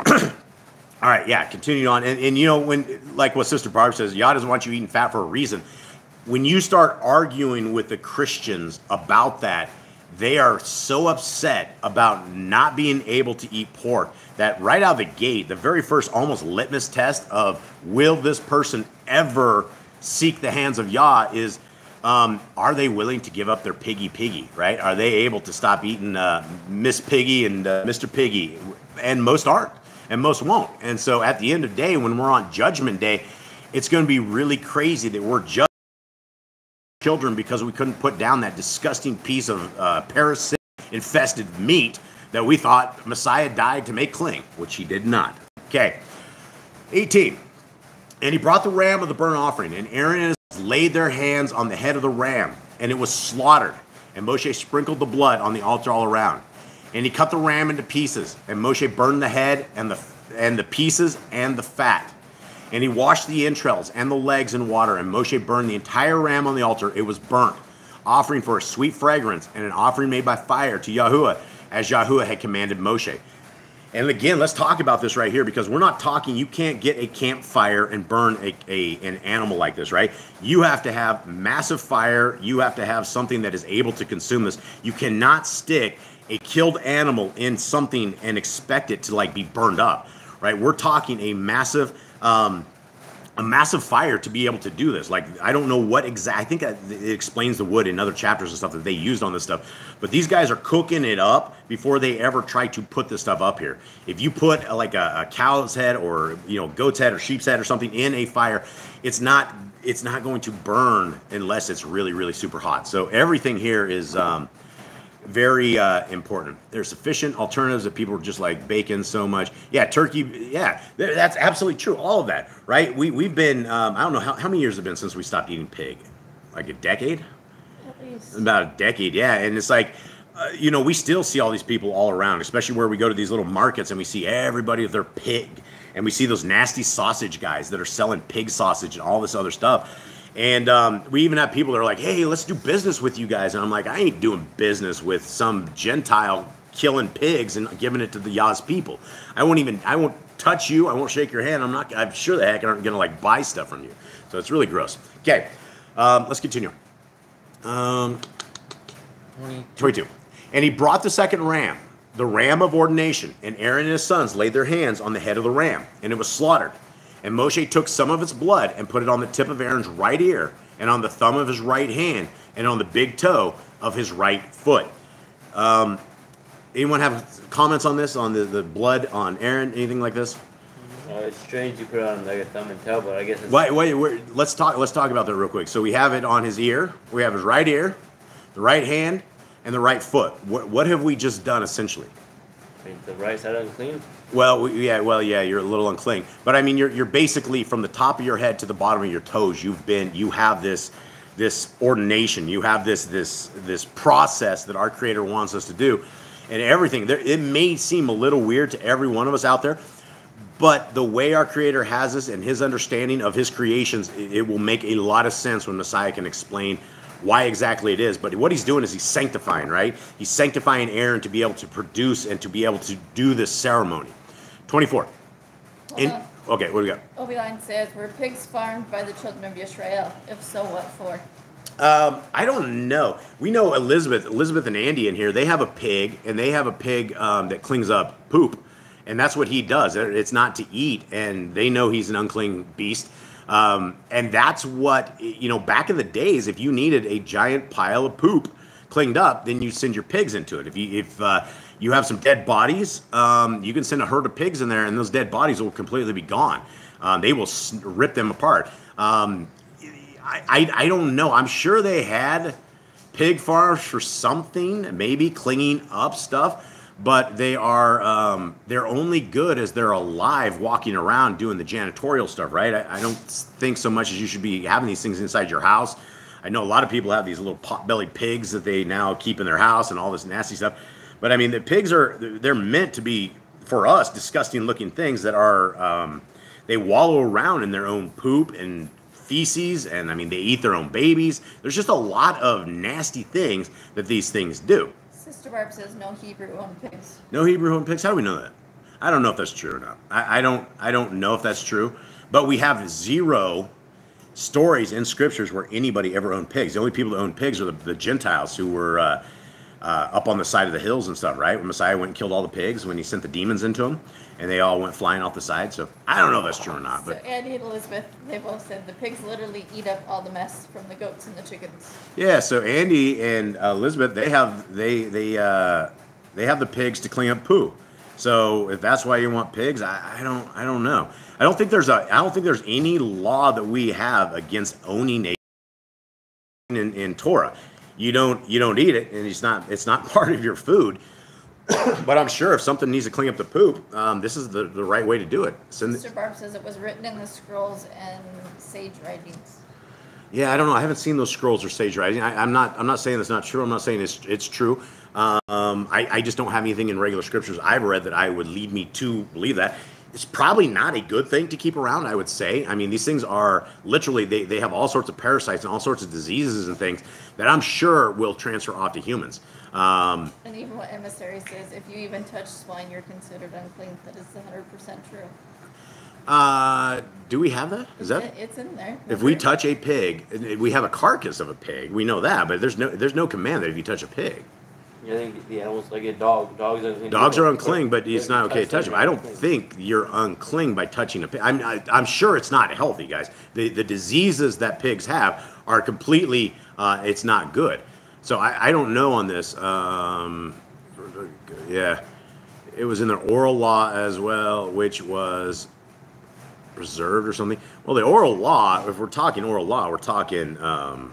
B: All right, yeah, continue on. And you know, when, like what Sister Barb says, Yah doesn't want you eating fat for a reason. When you start arguing with the Christians about that, they are so upset about not being able to eat pork that right out of the gate, the very first almost litmus test of will this person ever seek the hands of Yah is, are they willing to give up their piggy, right? Are they able to stop eating Miss Piggy and Mr. Piggy? And most aren't, and most won't. And so at the end of the day, when we're on Judgment Day, it's going to be really crazy that we're judging children because we couldn't put down that disgusting piece of parasite infested meat that we thought Messiah died to make clean, which he did not. Okay, 18. And he brought the ram of the burnt offering, and Aaron and his sons laid their hands on the head of the ram, and it was slaughtered. And Moshe sprinkled the blood on the altar all around. And he cut the ram into pieces, and Moshe burned the head and the pieces and the fat. And he washed the entrails and the legs in water, and Moshe burned the entire ram on the altar. It was burnt, offering for a sweet fragrance, and an offering made by fire to Yahuwah, as Yahuwah had commanded Moshe. And again, let's talk about this right here, because we're not talking, you can't get a campfire and burn an animal like this, right? You have to have massive fire. You have to have something that is able to consume this. You cannot stick a killed animal in something and expect it to like be burned up, right? We're talking a massive fire to be able to do this. Like, I don't know what exact, I think it explains the wood in other chapters and stuff that they used on this stuff, but these guys are cooking it up before they ever try to put this stuff up here. If you put like a cow's head or, you know, goat's head or sheep's head or something in a fire, it's not going to burn unless it's really, really super hot. So everything here is, very important. There's sufficient alternatives that people are just like bacon so much. Yeah, turkey. Yeah, that's absolutely true. All of that, right? We've been, I don't know how many years have been since we stopped eating pig? Like a decade?
D: At least.
B: About a decade, yeah. And it's like, you know, we still see all these people all around, especially where we go to these little markets and we see everybody with their pig. And we see those nasty sausage guys that are selling pig sausage and all this other stuff. And we even have people that are like, hey, let's do business with you guys. And I'm like, I ain't doing business with some Gentile killing pigs and giving it to the Yah's people. I won't touch you. I won't shake your hand. I'm sure the heck aren't going to like buy stuff from you. So it's really gross. Okay, let's continue. 22. And he brought the second ram, the ram of ordination, and Aaron and his sons laid their hands on the head of the ram, and it was slaughtered. And Moshe took some of its blood and put it on the tip of Aaron's right ear and on the thumb of his right hand and on the big toe of his right foot. Anyone have comments on this, on the blood on Aaron, anything like this?
E: It's strange you put it on like a thumb and toe, but I guess it's...
B: Wait, let's talk about that real quick. So we have it on his ear, we have his right ear, the right hand, and the right foot. What have we just done essentially?
E: I mean, the right side unclean?
B: Well, yeah, you're a little unclean, but I mean, you're basically from the top of your head to the bottom of your toes. You have this ordination. You have this process that our Creator wants us to do, and everything. It may seem a little weird to every one of us out there, but the way our Creator has us and His understanding of His creations, it will make a lot of sense when Messiah can explain why exactly it is. But what He's doing is He's sanctifying, right? He's sanctifying Aaron to be able to produce and to be able to do this ceremony. 24. Okay, what do we got?
D: Obi-Wan says, were pigs farmed by the children of Israel? If so, what for?
B: I don't know. We know Elizabeth and Andy in here, they have a pig, and they have a pig that cleans up poop. And that's what he does. It's not to eat, and they know he's an unclean beast. And that's what, back in the days, if you needed a giant pile of poop cleaned up, then you send your pigs into it. If you have some dead bodies, you can send a herd of pigs in there, and those dead bodies will completely be gone. They will rip them apart. I don't know. I'm sure they had pig farms for something, maybe cleaning up stuff. But they are they're only good as they're alive, walking around doing the janitorial stuff, right? I don't think so much as you should be having these things inside your house. I know a lot of people have these little pot-bellied pigs that they now keep in their house and all this nasty stuff. But I mean, the pigs they're meant to be, for us, disgusting looking things that are they wallow around in their own poop and feces, and I mean they eat their own babies. There's just a lot of nasty things that these things do.
D: Sister Barb says no Hebrew-owned pigs.
B: No Hebrew-owned pigs? How do we know that? I don't know if that's true or not. I don't know if that's true. But we have 0 stories in scriptures where anybody ever owned pigs. The only people that owned pigs are the Gentiles who were up on the side of the hills and stuff, right? When Messiah went and killed all the pigs, when he sent the demons into them, and they all went flying off the side. So I don't know if that's true or not. But
D: so Andy and Elizabeth, they both said the pigs literally eat up all the mess from the goats and the chickens.
B: Yeah, so Andy and Elizabeth, they have the pigs to clean up poo. So if that's why you want pigs, I don't know. I don't think there's any law that we have against owning a in Torah. You don't eat it, and it's not part of your food. But I'm sure if something needs to clean up the poop, this is the right way to do it.
D: Sister Barb says it was written in the scrolls and sage writings.
B: Yeah, I don't know. I haven't seen those scrolls or sage writing. I'm not saying it's not true. I'm not saying it's true. I just don't have anything in regular scriptures I've read that I would lead me to believe that. It's probably not a good thing to keep around, I would say. I mean, these things are literally, they have all sorts of parasites and all sorts of diseases and things that I'm sure will transfer off to humans.
D: And even what Emissary says, if you even touch swine, you're considered unclean. That is 100% true.
B: Do we have that? Is that?
D: It's in there.
B: If we touch a pig, we have a carcass of a pig. We know that, but there's no command that if you touch a pig.
E: I think the animals like a dog.
B: Dogs are unclean, but it's not okay to touch them. I don't think you're unclean by touching a pig. I'm sure it's not healthy, guys. The diseases that pigs have are completely, it's not good. So I don't know on this. Yeah, it was in the oral law as well, which was preserved or something. Well, the oral law, if we're talking oral law, we're talking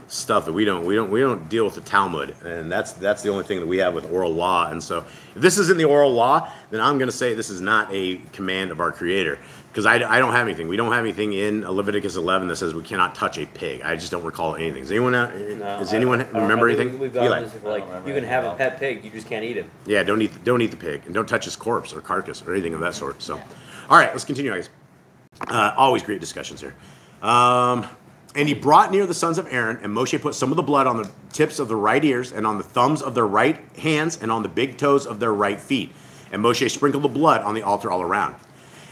B: stuff that we don't deal with the Talmud, and that's the only thing that we have with oral law. And so if this isn't the oral law, then I'm going to say this is not a command of our Creator, because I don't have anything. We don't have anything in Leviticus 11 that says we cannot touch a pig. I just don't recall anything. Does anyone remember anything?
E: We've got this, like, you can have a pet pig, you just can't eat him.
B: Yeah, don't eat the pig, and don't touch his corpse or carcass or anything of that sort. So, all right, let's continue, guys. Always great discussions here. And he brought near the sons of Aaron, and Moshe put some of the blood on the tips of the right ears and on the thumbs of their right hands and on the big toes of their right feet. And Moshe sprinkled the blood on the altar all around.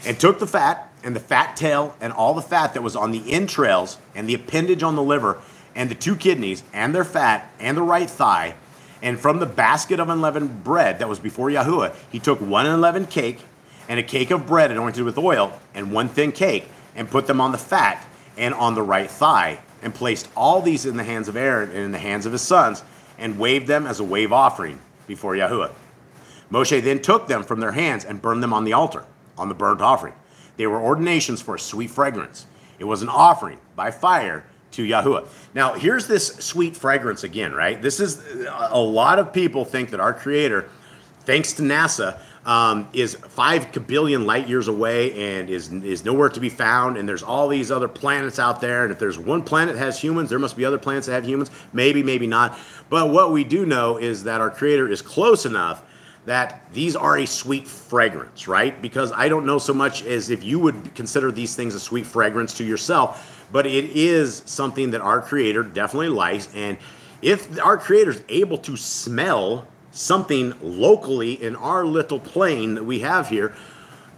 B: And took the fat and the fat tail and all the fat that was on the entrails and the appendage on the liver and the 2 kidneys and their fat and the right thigh. And from the basket of unleavened bread that was before Yahuwah, he took 1 unleavened cake and a cake of bread anointed with oil, and 1 thin cake, and put them on the fat and on the right thigh, and placed all these in the hands of Aaron and in the hands of his sons, and waved them as a wave offering before Yahuwah. Moshe then took them from their hands and burned them on the altar, on the burnt offering. They were ordinations for a sweet fragrance. It was an offering by fire to Yahuwah. Now, here's this sweet fragrance again, right? This is, a lot of people think that our Creator, thanks to NASA, is 5 kabillion light years away and is nowhere to be found, and there's all these other planets out there, and if there's one planet that has humans, there must be other planets that have humans. Maybe not. But what we do know is that our Creator is close enough that these are a sweet fragrance, right? Because I don't know so much as if you would consider these things a sweet fragrance to yourself, but it is something that our Creator definitely likes. And if our Creator is able to smell something locally in our little plane that we have here,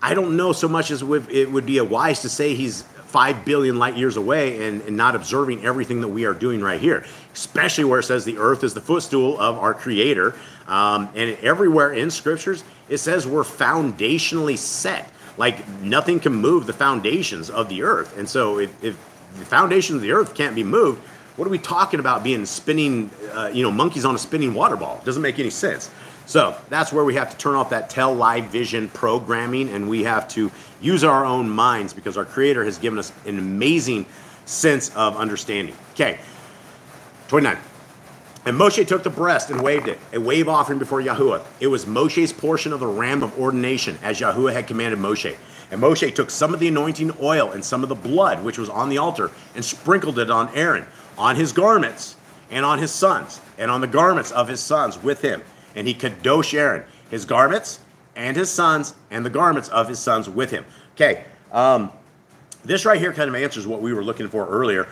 B: I don't know so much as it would be wise to say he's 5 billion light years away and not observing everything that we are doing right here, especially where it says the earth is the footstool of our Creator. And everywhere in scriptures, it says we're foundationally set. Like nothing can move the foundations of the earth. And so if the foundations of the earth can't be moved, what are we talking about being spinning, monkeys on a spinning water ball? It doesn't make any sense. So that's where we have to turn off that tell live vision programming, and we have to use our own minds because our Creator has given us an amazing sense of understanding. Okay, 29. And Moshe took the breast and waved it, a wave offering before Yahuwah. It was Moshe's portion of the ram of ordination, as Yahuwah had commanded Moshe. And Moshe took some of the anointing oil and some of the blood which was on the altar and sprinkled it on Aaron, on his garments, and on his sons, and on the garments of his sons with him. And he kadosh Aaron, his garments, and his sons, and the garments of his sons with him. Okay, this right here kind of answers what we were looking for earlier.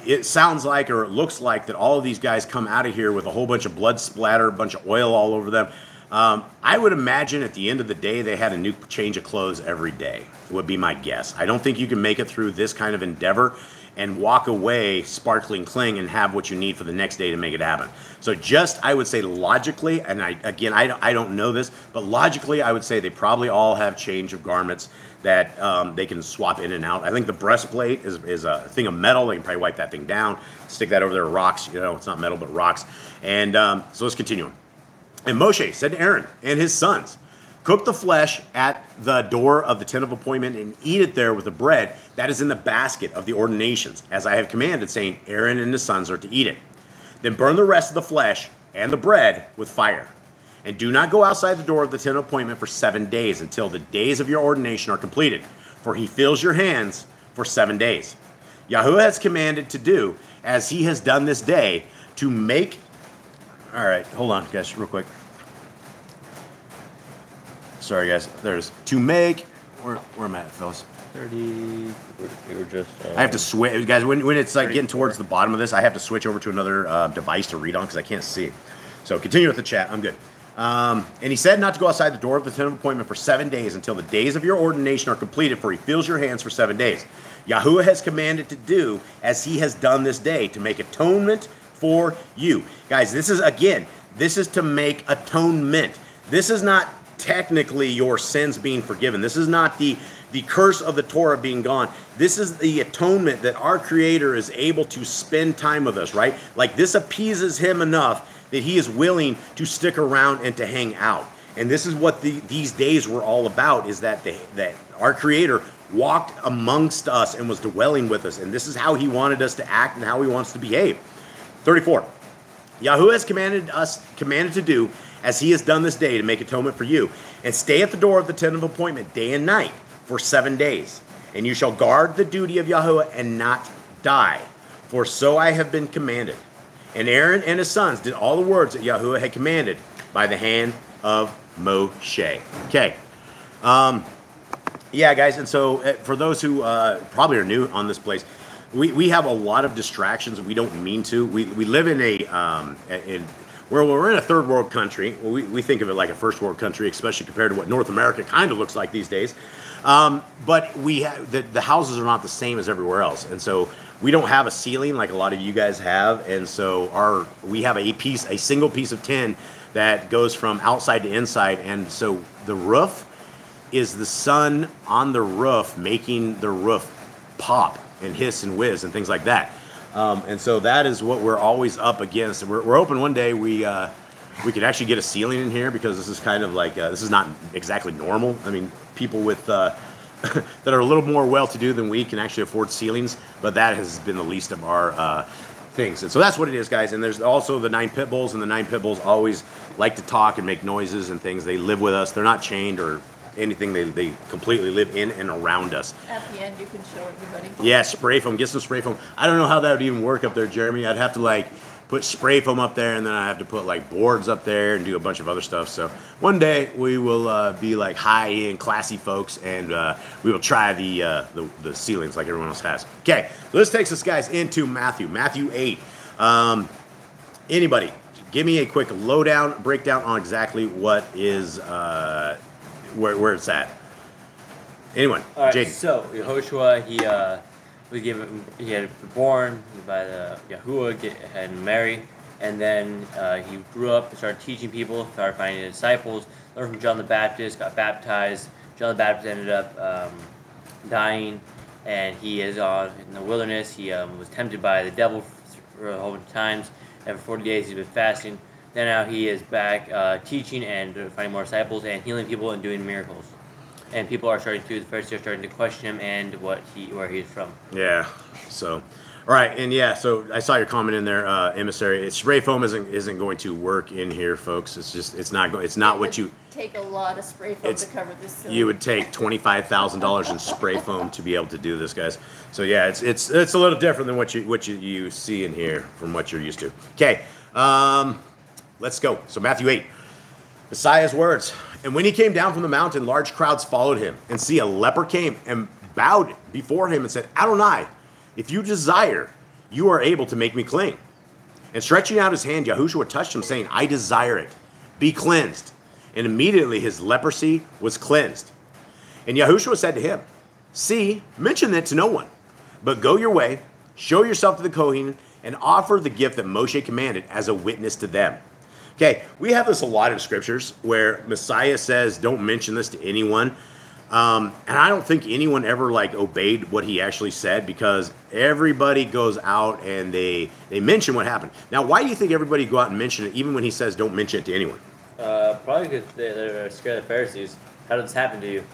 B: It sounds like, or it looks like, that all of these guys come out of here with a whole bunch of blood splatter, a bunch of oil all over them. I would imagine at the end of the day, they had a new change of clothes every day, would be my guess. I don't think you can make it through this kind of endeavor and walk away sparkling cling and have what you need for the next day to make it happen. So just, I would say logically, and I don't know this, but logically I would say they probably all have change of garments that they can swap in and out. I think the breastplate is a thing of metal. They can probably wipe that thing down, stick that over their rocks. It's not metal, but rocks. And so let's continue on. And Moshe said to Aaron and his sons, cook the flesh at the door of the tent of appointment and eat it there with the bread that is in the basket of the ordinations, as I have commanded, saying, Aaron and his sons are to eat it. Then burn the rest of the flesh and the bread with fire. And do not go outside the door of the tent of appointment for 7 days until the days of your ordination are completed, for he fills your hands for 7 days. Yahuwah has commanded to do, as he has done this day, to make... All right, hold on, guys, real quick. Sorry, guys. There's to make. Where am I at, fellas?
F: 30. You were just.
B: I have to switch, guys. When it's like getting towards the bottom of this, I have to switch over to another device to read on because I can't see. So continue with the chat. I'm good. And he said not to go outside the door of the tent of appointment for 7 days until the days of your ordination are completed, for he fills your hands for 7 days. Yahuwah has commanded to do as he has done this day, to make atonement for you. Guys, this is to make atonement. This is not technically your sins being forgiven. This is not the curse of the Torah being gone. This is the atonement that our Creator is able to spend time with us, right? Like this appeases him enough that he is willing to stick around and to hang out. And this is what these days were all about, is that that our Creator walked amongst us and was dwelling with us. And this is how he wanted us to act and how he wants to behave. 34. Yahuwah has commanded to do as he has done this day, to make atonement for you, and stay at the door of the tent of appointment day and night for 7 days. And you shall guard the duty of Yahuwah and not die, for so I have been commanded. And Aaron and his sons did all the words that Yahuwah had commanded by the hand of Moshe. Okay. Yeah, guys, and so for those who probably are new on this place, we have a lot of distractions that we don't mean to. We live in we're in a third world country. We think of it like a first world country, especially compared to what North America kind of looks like these days. But the houses are not the same as everywhere else, and so we don't have a ceiling like a lot of you guys have, and so we have a single piece of tin that goes from outside to inside, and so the roof is the sun on the roof making the roof pop and hiss and whiz and things like that. And so that is what we're always up against. We're hoping one day we could actually get a ceiling in here, because this is kind of like this is not exactly normal. I mean, people with that are a little more well-to-do than we can actually afford ceilings, but that has been the least of our things. And so that's what it is, guys. And there's also the 9 pit bulls, and the 9 pit bulls always like to talk and make noises and things. They live with us. They're not chained or anything. They completely live in and around us.
D: At the end, you can show everybody.
B: Yeah, spray foam. Get some spray foam. I don't know how that would even work up there, Jeremy. I'd have to like put spray foam up there, and then I have to put like boards up there and do a bunch of other stuff. So one day we will be like high-end, classy folks, and we will try the ceilings like everyone else has. Okay, so this takes us, guys, into Matthew 8. Anybody, give me a quick lowdown, breakdown on exactly what is where it's at. Anyone?
E: All right,
B: Jaden.
E: so Yehoshua, he had been born by the Yahuwah and Mary, and then he grew up and started teaching people, started finding disciples, learned from John the Baptist, got baptized. John the Baptist ended up dying, and he is in the wilderness. He was tempted by the devil for a whole bunch of times, and for 40 days he's been fasting. Then now he is back teaching and finding more disciples and healing people and doing miracles. And people are the Pharisees are starting to question him and where he's from.
B: Yeah. So, all right, and yeah. So I saw your comment in there, emissary. Spray foam isn't going to work in here, folks. It's not what you
D: take a lot of spray foam to cover this.
B: You would take $25,000 in spray foam to be able to do this, guys. So yeah, it's a little different than what you see in here from what you're used to. Okay, let's go. So Matthew 8, Messiah's words. And when he came down from the mountain, large crowds followed him. And see, a leper came and bowed before him and said, Adonai, if you desire, you are able to make me clean. And stretching out his hand, Yahushua touched him, saying, I desire it. Be cleansed. And immediately his leprosy was cleansed. And Yahushua said to him, see, mention it to no one, but go your way, show yourself to the Kohen, and offer the gift that Moshe commanded as a witness to them. Okay, we have this a lot in scriptures where Messiah says, don't mention this to anyone. And I don't think anyone ever obeyed what he actually said, because everybody goes out and they mention what happened. Now, why do you think everybody go out and mention it, even when he says don't mention it to anyone?
E: Probably because they're scared of the Pharisees. How did this happen to you?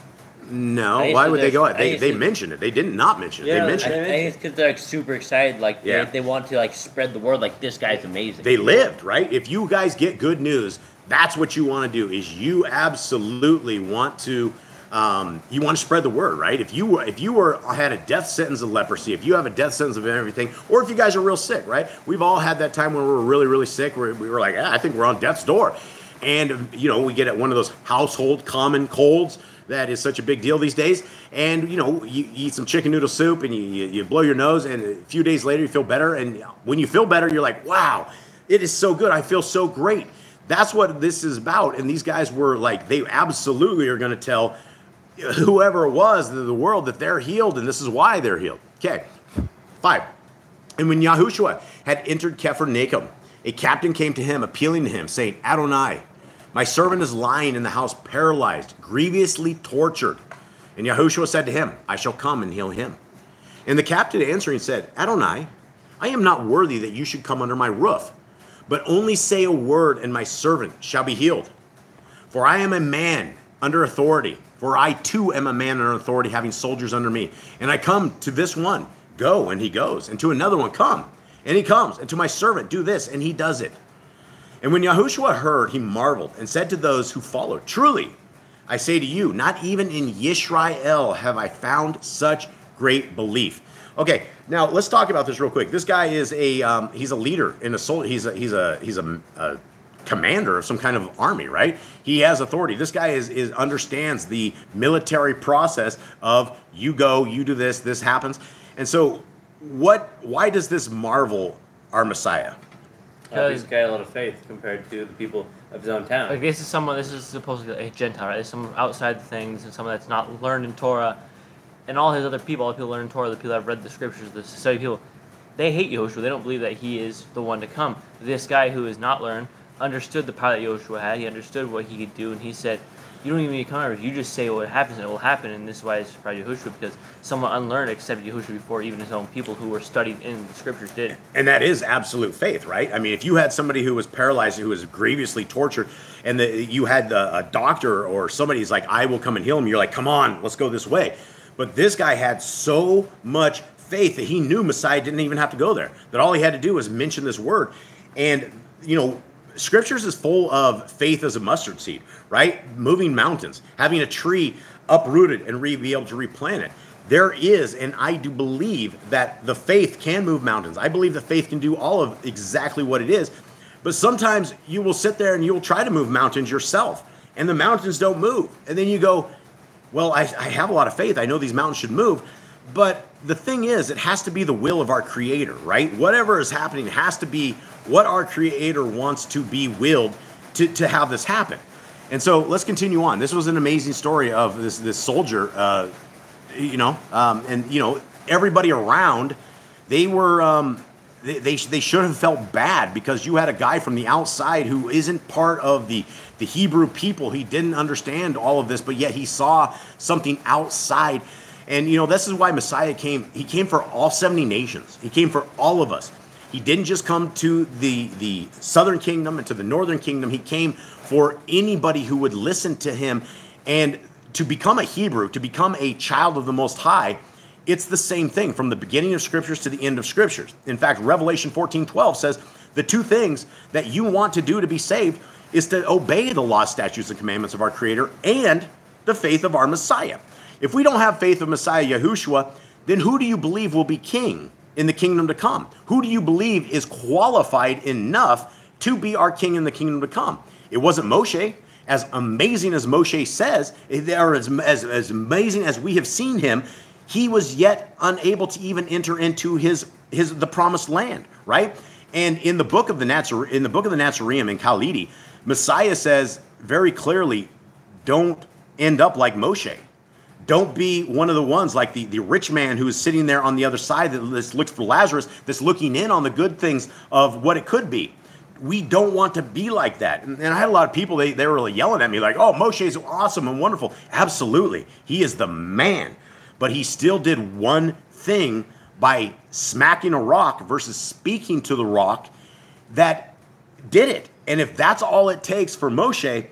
B: No, why would they go out? They mentioned it. They did not mention it.
E: Yeah,
B: they mentioned it.
F: I think it's because they're super excited. They want to spread the word. This guy's amazing.
B: They lived, right? If you guys get good news, that's what you want to do. Is you absolutely want to spread the word, right? If you had a death sentence of leprosy, if you have a death sentence of everything, or if you guys are real sick, right? We've all had that time when we were really, really sick, where we were like, I think we're on death's door, and we get at one of those household common colds that is such a big deal these days, and you eat some chicken noodle soup and you blow your nose, and a few days later you feel better, and when you feel better, you're like, wow, it is so good, I feel so great. That's what this is about. And these guys were they absolutely are going to tell whoever it was in the world that they're healed, and this is why they're healed. Okay, 5. And when Yahushua had entered Capernaum, a captain came to him, appealing to him, saying, Adonai, my servant is lying in the house, paralyzed, grievously tortured. And Yahushua said to him, I shall come and heal him. And the captain answering said, Adonai, I am not worthy that you should come under my roof, but only say a word, and my servant shall be healed. For I am a man under authority. For I too am a man under authority, having soldiers under me. And I come to this one, go, and he goes. And to another one, come, and he comes. And to my servant, do this, and he does it. And when Yahushua heard, he marveled and said to those who followed, truly, I say to you, not even in Yisrael have I found such great belief. Okay, now let's talk about this real quick. This guy is he's a leader in he's a commander of some kind of army, right? He has authority. This guy understands the military process of you go, you do this, this happens. And so why does this marvel our Messiah?
E: He's got a lot of faith compared to the people of his own town.
C: This is supposed to be a Gentile, right? It's someone outside the things, and someone that's not learned in Torah. And all his other people, all the people learn in Torah, the people that have read the scriptures, the study people, they hate Yahushua. They don't believe that he is the one to come. This guy who is not learned understood the power that Yahushua had. He understood what he could do, and he said, you don't even need to come over. You just say what happens, and it will happen. And this is why it's surprised Yahushua, because someone unlearned accepted Yahushua before even his own people who were studied in the scriptures did.
B: And that is absolute faith, right? I mean, if you had somebody who was paralyzed, who was grievously tortured, and you had a doctor or somebody's like, I will come and heal him, you're like, come on, let's go this way. But this guy had so much faith that he knew Messiah didn't even have to go there, that all he had to do was mention this word. And, scriptures is full of faith as a mustard seed, right? Moving mountains, having a tree uprooted and be able to replant it. there is, and I do believe that the faith can move mountains. I believe the faith can do all of exactly what it is. But sometimes you will sit there and you will try to move mountains yourself, and the mountains don't move. And then you go, well, I have a lot of faith. I know these mountains should move. But the thing is, it has to be the will of our Creator, right? Whatever is happening has to be what our Creator wants to be willed to have this happen. And so let's continue on. This was an amazing story of this soldier, and everybody around, they were they should have felt bad because you had a guy from the outside who isn't part of the Hebrew people. He didn't understand all of this, but yet he saw something outside. And this is why Messiah came. He came for all 70 nations. He came for all of us. He didn't just come to the southern kingdom and to the northern kingdom. He came for anybody who would listen to him. And to become a Hebrew, to become a child of the Most High, it's the same thing from the beginning of Scriptures to the end of Scriptures. In fact, Revelation 14:12 says the two things that you want to do to be saved is to obey the law, statutes, and commandments of our Creator and the faith of our Messiah. If we don't have faith of Messiah Yahushua, then who do you believe will be king in the kingdom to come? Who do you believe is qualified enough to be our king in the kingdom to come? It wasn't Moshe. As amazing as Moshe says, or as amazing as we have seen him, he was yet unable to even enter into the promised land, right? And in the book of the Nazarene, in Khalidi, Messiah says very clearly, don't end up like Moshe. Don't be one of the ones like the rich man who is sitting there on the other side that looks for Lazarus, that's looking in on the good things of what it could be. We don't want to be like that. And I had a lot of people, they were really yelling at me like, oh, Moshe's awesome and wonderful. Absolutely. He is the man. But he still did one thing by smacking a rock versus speaking to the rock that did it. And if that's all it takes for Moshe,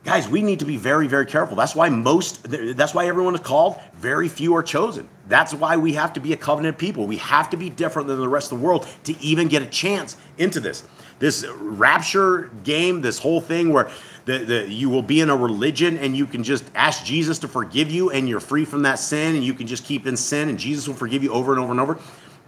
B: guys, we need to be very, very careful. That's why everyone is called. Very few are chosen. That's why we have to be a covenant people. We have to be different than the rest of the world to even get a chance into this. This rapture game, this whole thing where you will be in a religion and you can just ask Jesus to forgive you and you're free from that sin and you can just keep in sin and Jesus will forgive you over and over and over.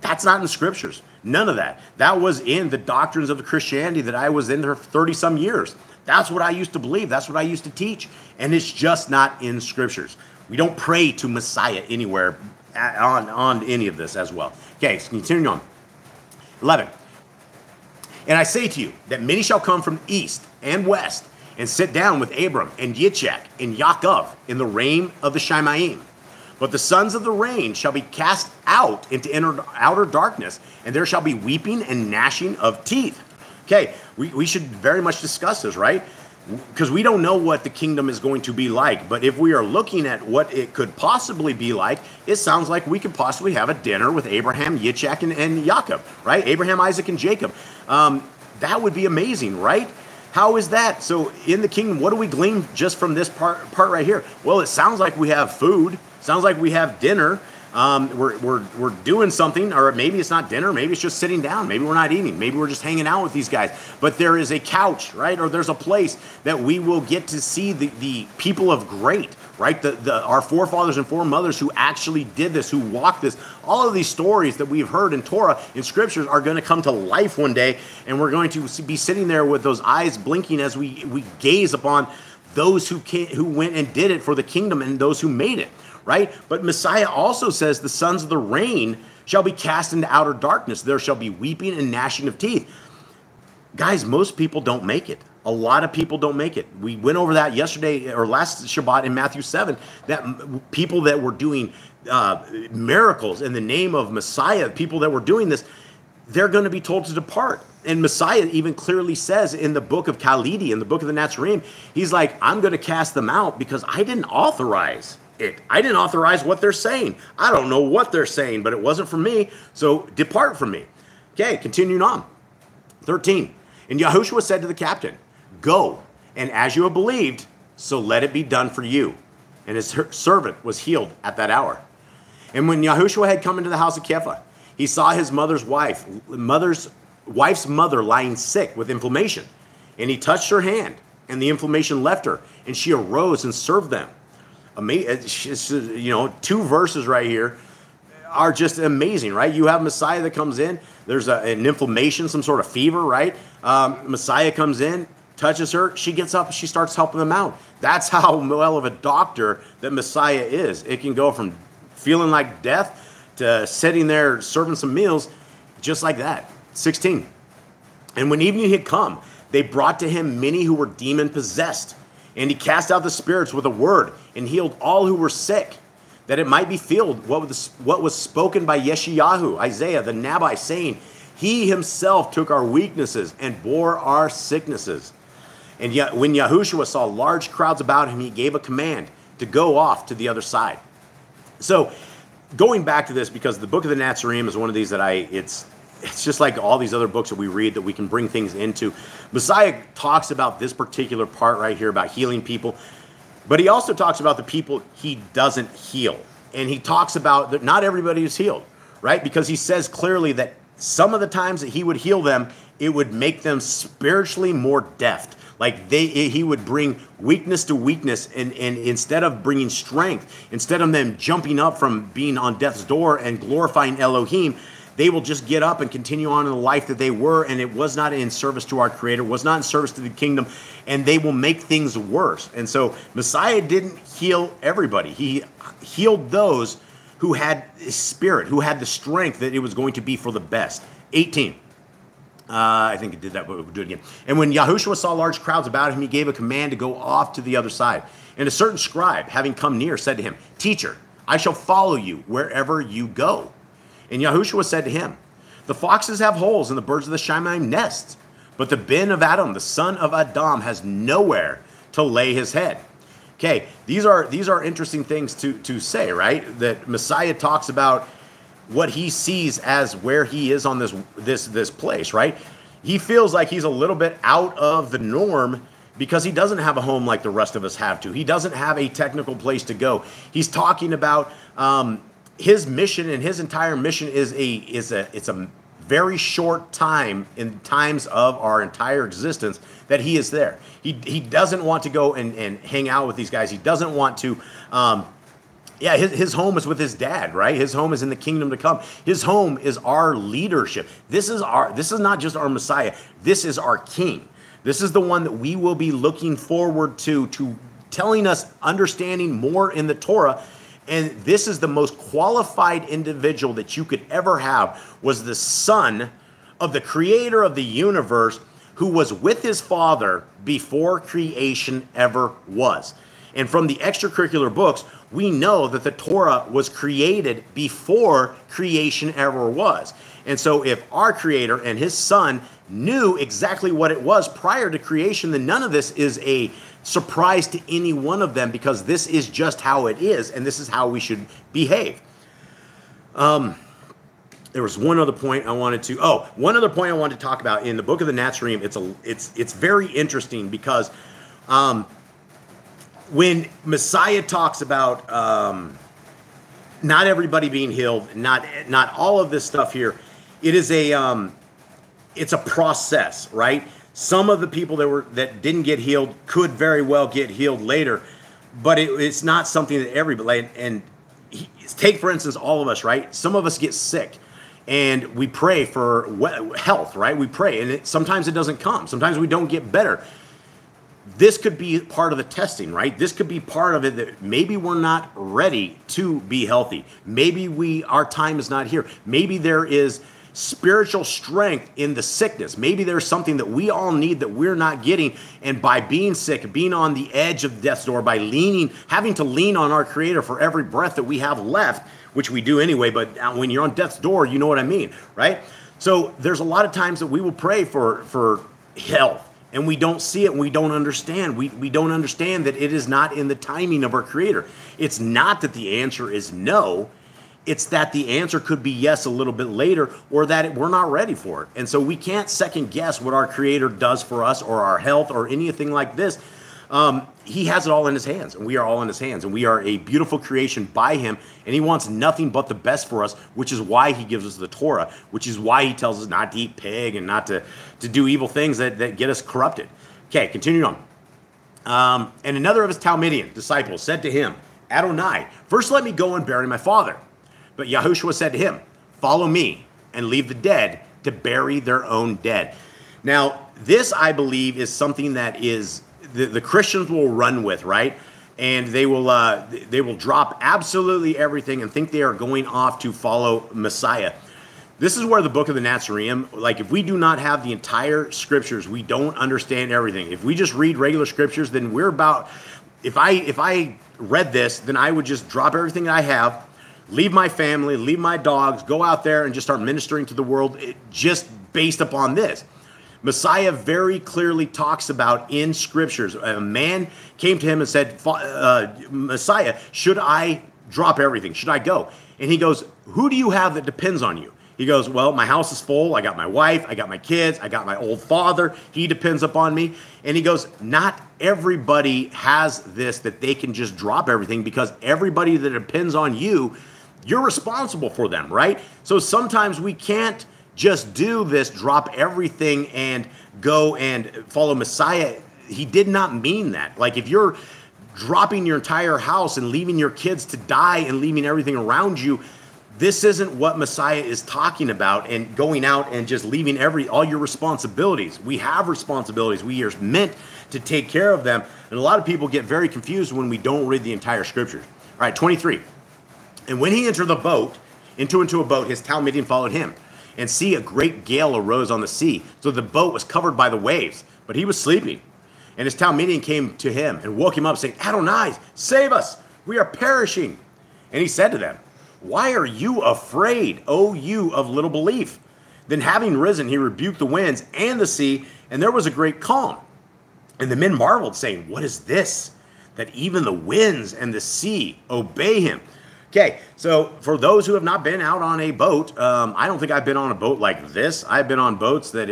B: That's not in the Scriptures. None of that. That was in the doctrines of the Christianity that I was in for 30-some years. That's what I used to believe. That's what I used to teach. And it's just not in Scriptures. We don't pray to Messiah anywhere on any of this as well. Okay, so continuing on. 11. And I say to you that many shall come from east and west and sit down with Abram and Yitzchak and Yaakov in the reign of the Shemaim. But the sons of the reign shall be cast out into outer darkness, and there shall be weeping and gnashing of teeth. Okay, we should very much discuss this, right? Because we don't know what the kingdom is going to be like. But if we are looking at what it could possibly be like, it sounds like we could possibly have a dinner with Abraham, Yitzchak, and Jacob, right? Abraham, Isaac, and Jacob. That would be amazing, right? How is that? So in the kingdom, what do we glean just from this part right here? Well, it sounds like we have food. Sounds like we have dinner. We're doing something, or maybe it's not dinner, maybe it's just sitting down, maybe we're not eating, maybe we're just hanging out with these guys, but there is a couch, right? Or there's a place that we will get to see the people of great, right? Our forefathers and foremothers who actually did this, who walked this. All of these stories that we've heard in Torah, in Scriptures, are going to come to life one day, and we're going to be sitting there with those eyes blinking as we gaze upon those who went and did it for the kingdom and those who made it. Right? But Messiah also says the sons of the reign shall be cast into outer darkness. There shall be weeping and gnashing of teeth. Guys, most people don't make it. A lot of people don't make it. We went over that yesterday or last Shabbat in Matthew 7, that people that were doing miracles in the name of Messiah, people that were doing this, they're going to be told to depart. And Messiah even clearly says in the book of Khalidi, in the book of the Nazarene, he's like, I'm going to cast them out because I didn't authorize it. I didn't authorize what they're saying. I don't know what they're saying, but it wasn't from me, so depart from me. Okay, continuing on. 13. And Yahushua said to the captain, go, and as you have believed, so let it be done for you. And his servant was healed at that hour. And when Yahushua had come into the house of Kepha, he saw his mother's wife's mother lying sick with inflammation. And he touched her hand, and the inflammation left her, and she arose and served them. amazing. It's, you know, 2 verses right here are just amazing, right? You have Messiah that comes in. There's an inflammation, some sort of fever, right? Messiah comes in, touches her. She gets up. She starts helping them out. That's how well of a doctor that Messiah is. It can go from feeling like death to sitting there serving some meals just like that. 16. And when evening had come, they brought to him many who were demon-possessed. And he cast out the spirits with a word and healed all who were sick, that it might be filled what was spoken by Yeshayahu, Isaiah, the Nabi, saying, he himself took our weaknesses and bore our sicknesses. And yet when Yahushua saw large crowds about him, he gave a command to go off to the other side. So going back to this, because the book of the Nazarene is one of these that it's just like all these other books that we read that we can bring things into. Messiah talks about this particular part right here about healing people, but he also talks about the people he doesn't heal. And he talks about that not everybody is healed, right? Because he says clearly that some of the times that he would heal them, it would make them spiritually more deft. Like he would bring weakness to weakness, and instead of bringing strength, instead of them jumping up from being on death's door and glorifying Elohim, they will just get up and continue on in the life that they were, and it was not in service to our Creator, was not in service to the kingdom, and they will make things worse. And so Messiah didn't heal everybody. He healed those who had spirit, who had the strength that it was going to be for the best. 18. I think it did that, but we'll do it again. And when Yahushua saw large crowds about him, he gave a command to go off to the other side. And a certain scribe, having come near, said to him, Teacher, I shall follow you wherever you go. And Yahushua said to him, the foxes have holes and the birds of the Shemaim nests, but the Ben of Adam, the son of Adam, has nowhere to lay his head. Okay, these are interesting things to say, right? That Messiah talks about what he sees as where he is on this place, right? He feels like he's a little bit out of the norm because he doesn't have a home like the rest of us have to. He doesn't have a technical place to go. He's talking about his mission, and his entire mission is a very short time in times of our entire existence that he is there. He doesn't want to go and hang out with these guys. He doesn't want to. His home is with his dad, right? His home is in the kingdom to come. His home is our leadership. This is not just our Messiah. This is our King. This is the one that we will be looking forward to telling us, understanding more in the Torah. And this is the most qualified individual that you could ever have, was the son of the creator of the universe, who was with his father before creation ever was. And from the extracurricular books, we know that the Torah was created before creation ever was. And so if our creator and his son knew exactly what it was prior to creation, then none of this is a surprise to any one of them, because this is just how it is, and this is how we should behave. There was one other point I wanted to talk about in the book of the Nazarene. It's very interesting because when Messiah talks about not everybody being healed, not all of this stuff here, it is it's a process, right? Some of the people that didn't get healed could very well get healed later, but it's not something that everybody. And take for instance all of us, right? Some of us get sick, and we pray for health, right? We pray, and sometimes it doesn't come. Sometimes we don't get better. This could be part of the testing, right? This could be part of it, that maybe we're not ready to be healthy. Maybe our time is not here. Maybe there is spiritual strength in the sickness. Maybe there's something that we all need that we're not getting. And by being sick, being on the edge of death's door, by having to lean on our Creator for every breath that we have left, which we do anyway, but when you're on death's door, you know what I mean, right? So there's a lot of times that we will pray for health, and we don't see it, and we don't understand. We don't understand that it is not in the timing of our Creator. It's not that the answer is no. It's that the answer could be yes a little bit later, or that we're not ready for it. And so we can't second guess what our Creator does for us, or our health, or anything like this. He has it all in his hands, and we are all in his hands, and we are a beautiful creation by him, and he wants nothing but the best for us, which is why he gives us the Torah, which is why he tells us not to eat pig and not to do evil things that get us corrupted. Okay, continuing on. And another of his Talmudian disciples said to him, Adonai, first let me go and bury my father. But Yahushua said to him, follow me and leave the dead to bury their own dead. Now, this, I believe, is something that is the Christians will run with, right? And they will drop absolutely everything and think they are going off to follow Messiah. This is where the book of the Nazarene, like if we do not have the entire scriptures, we don't understand everything. If we just read regular scriptures, then we're about, if I read this, then I would just drop everything that I have, leave my family, leave my dogs, go out there and just start ministering to the world just based upon this. Messiah very clearly talks about in scriptures. A man came to him and said, Messiah, should I drop everything? Should I go? And he goes, who do you have that depends on you? He goes, well, my house is full. I got my wife. I got my kids. I got my old father. He depends upon me. And he goes, not everybody has this that they can just drop everything, because everybody that depends on you, you're responsible for them, right? So sometimes we can't just do this, drop everything and go and follow Messiah. He did not mean that. Like if you're dropping your entire house and leaving your kids to die and leaving everything around you, this isn't what Messiah is talking about, and going out and just leaving all your responsibilities. We have responsibilities. We are meant to take care of them. And a lot of people get very confused when we don't read the entire scriptures. All right, 23. And when he entered the boat, into a boat, his Talmudim followed him. And see, a great gale arose on the sea, so the boat was covered by the waves. But he was sleeping. And his Talmudim came to him and woke him up, saying, Adonai, save us, we are perishing. And he said to them, why are you afraid, O you of little belief? Then having risen, he rebuked the winds and the sea, and there was a great calm. And the men marveled, saying, what is this, that even the winds and the sea obey him? Okay, so for those who have not been out on a boat, I don't think I've been on a boat like this. I've been on boats that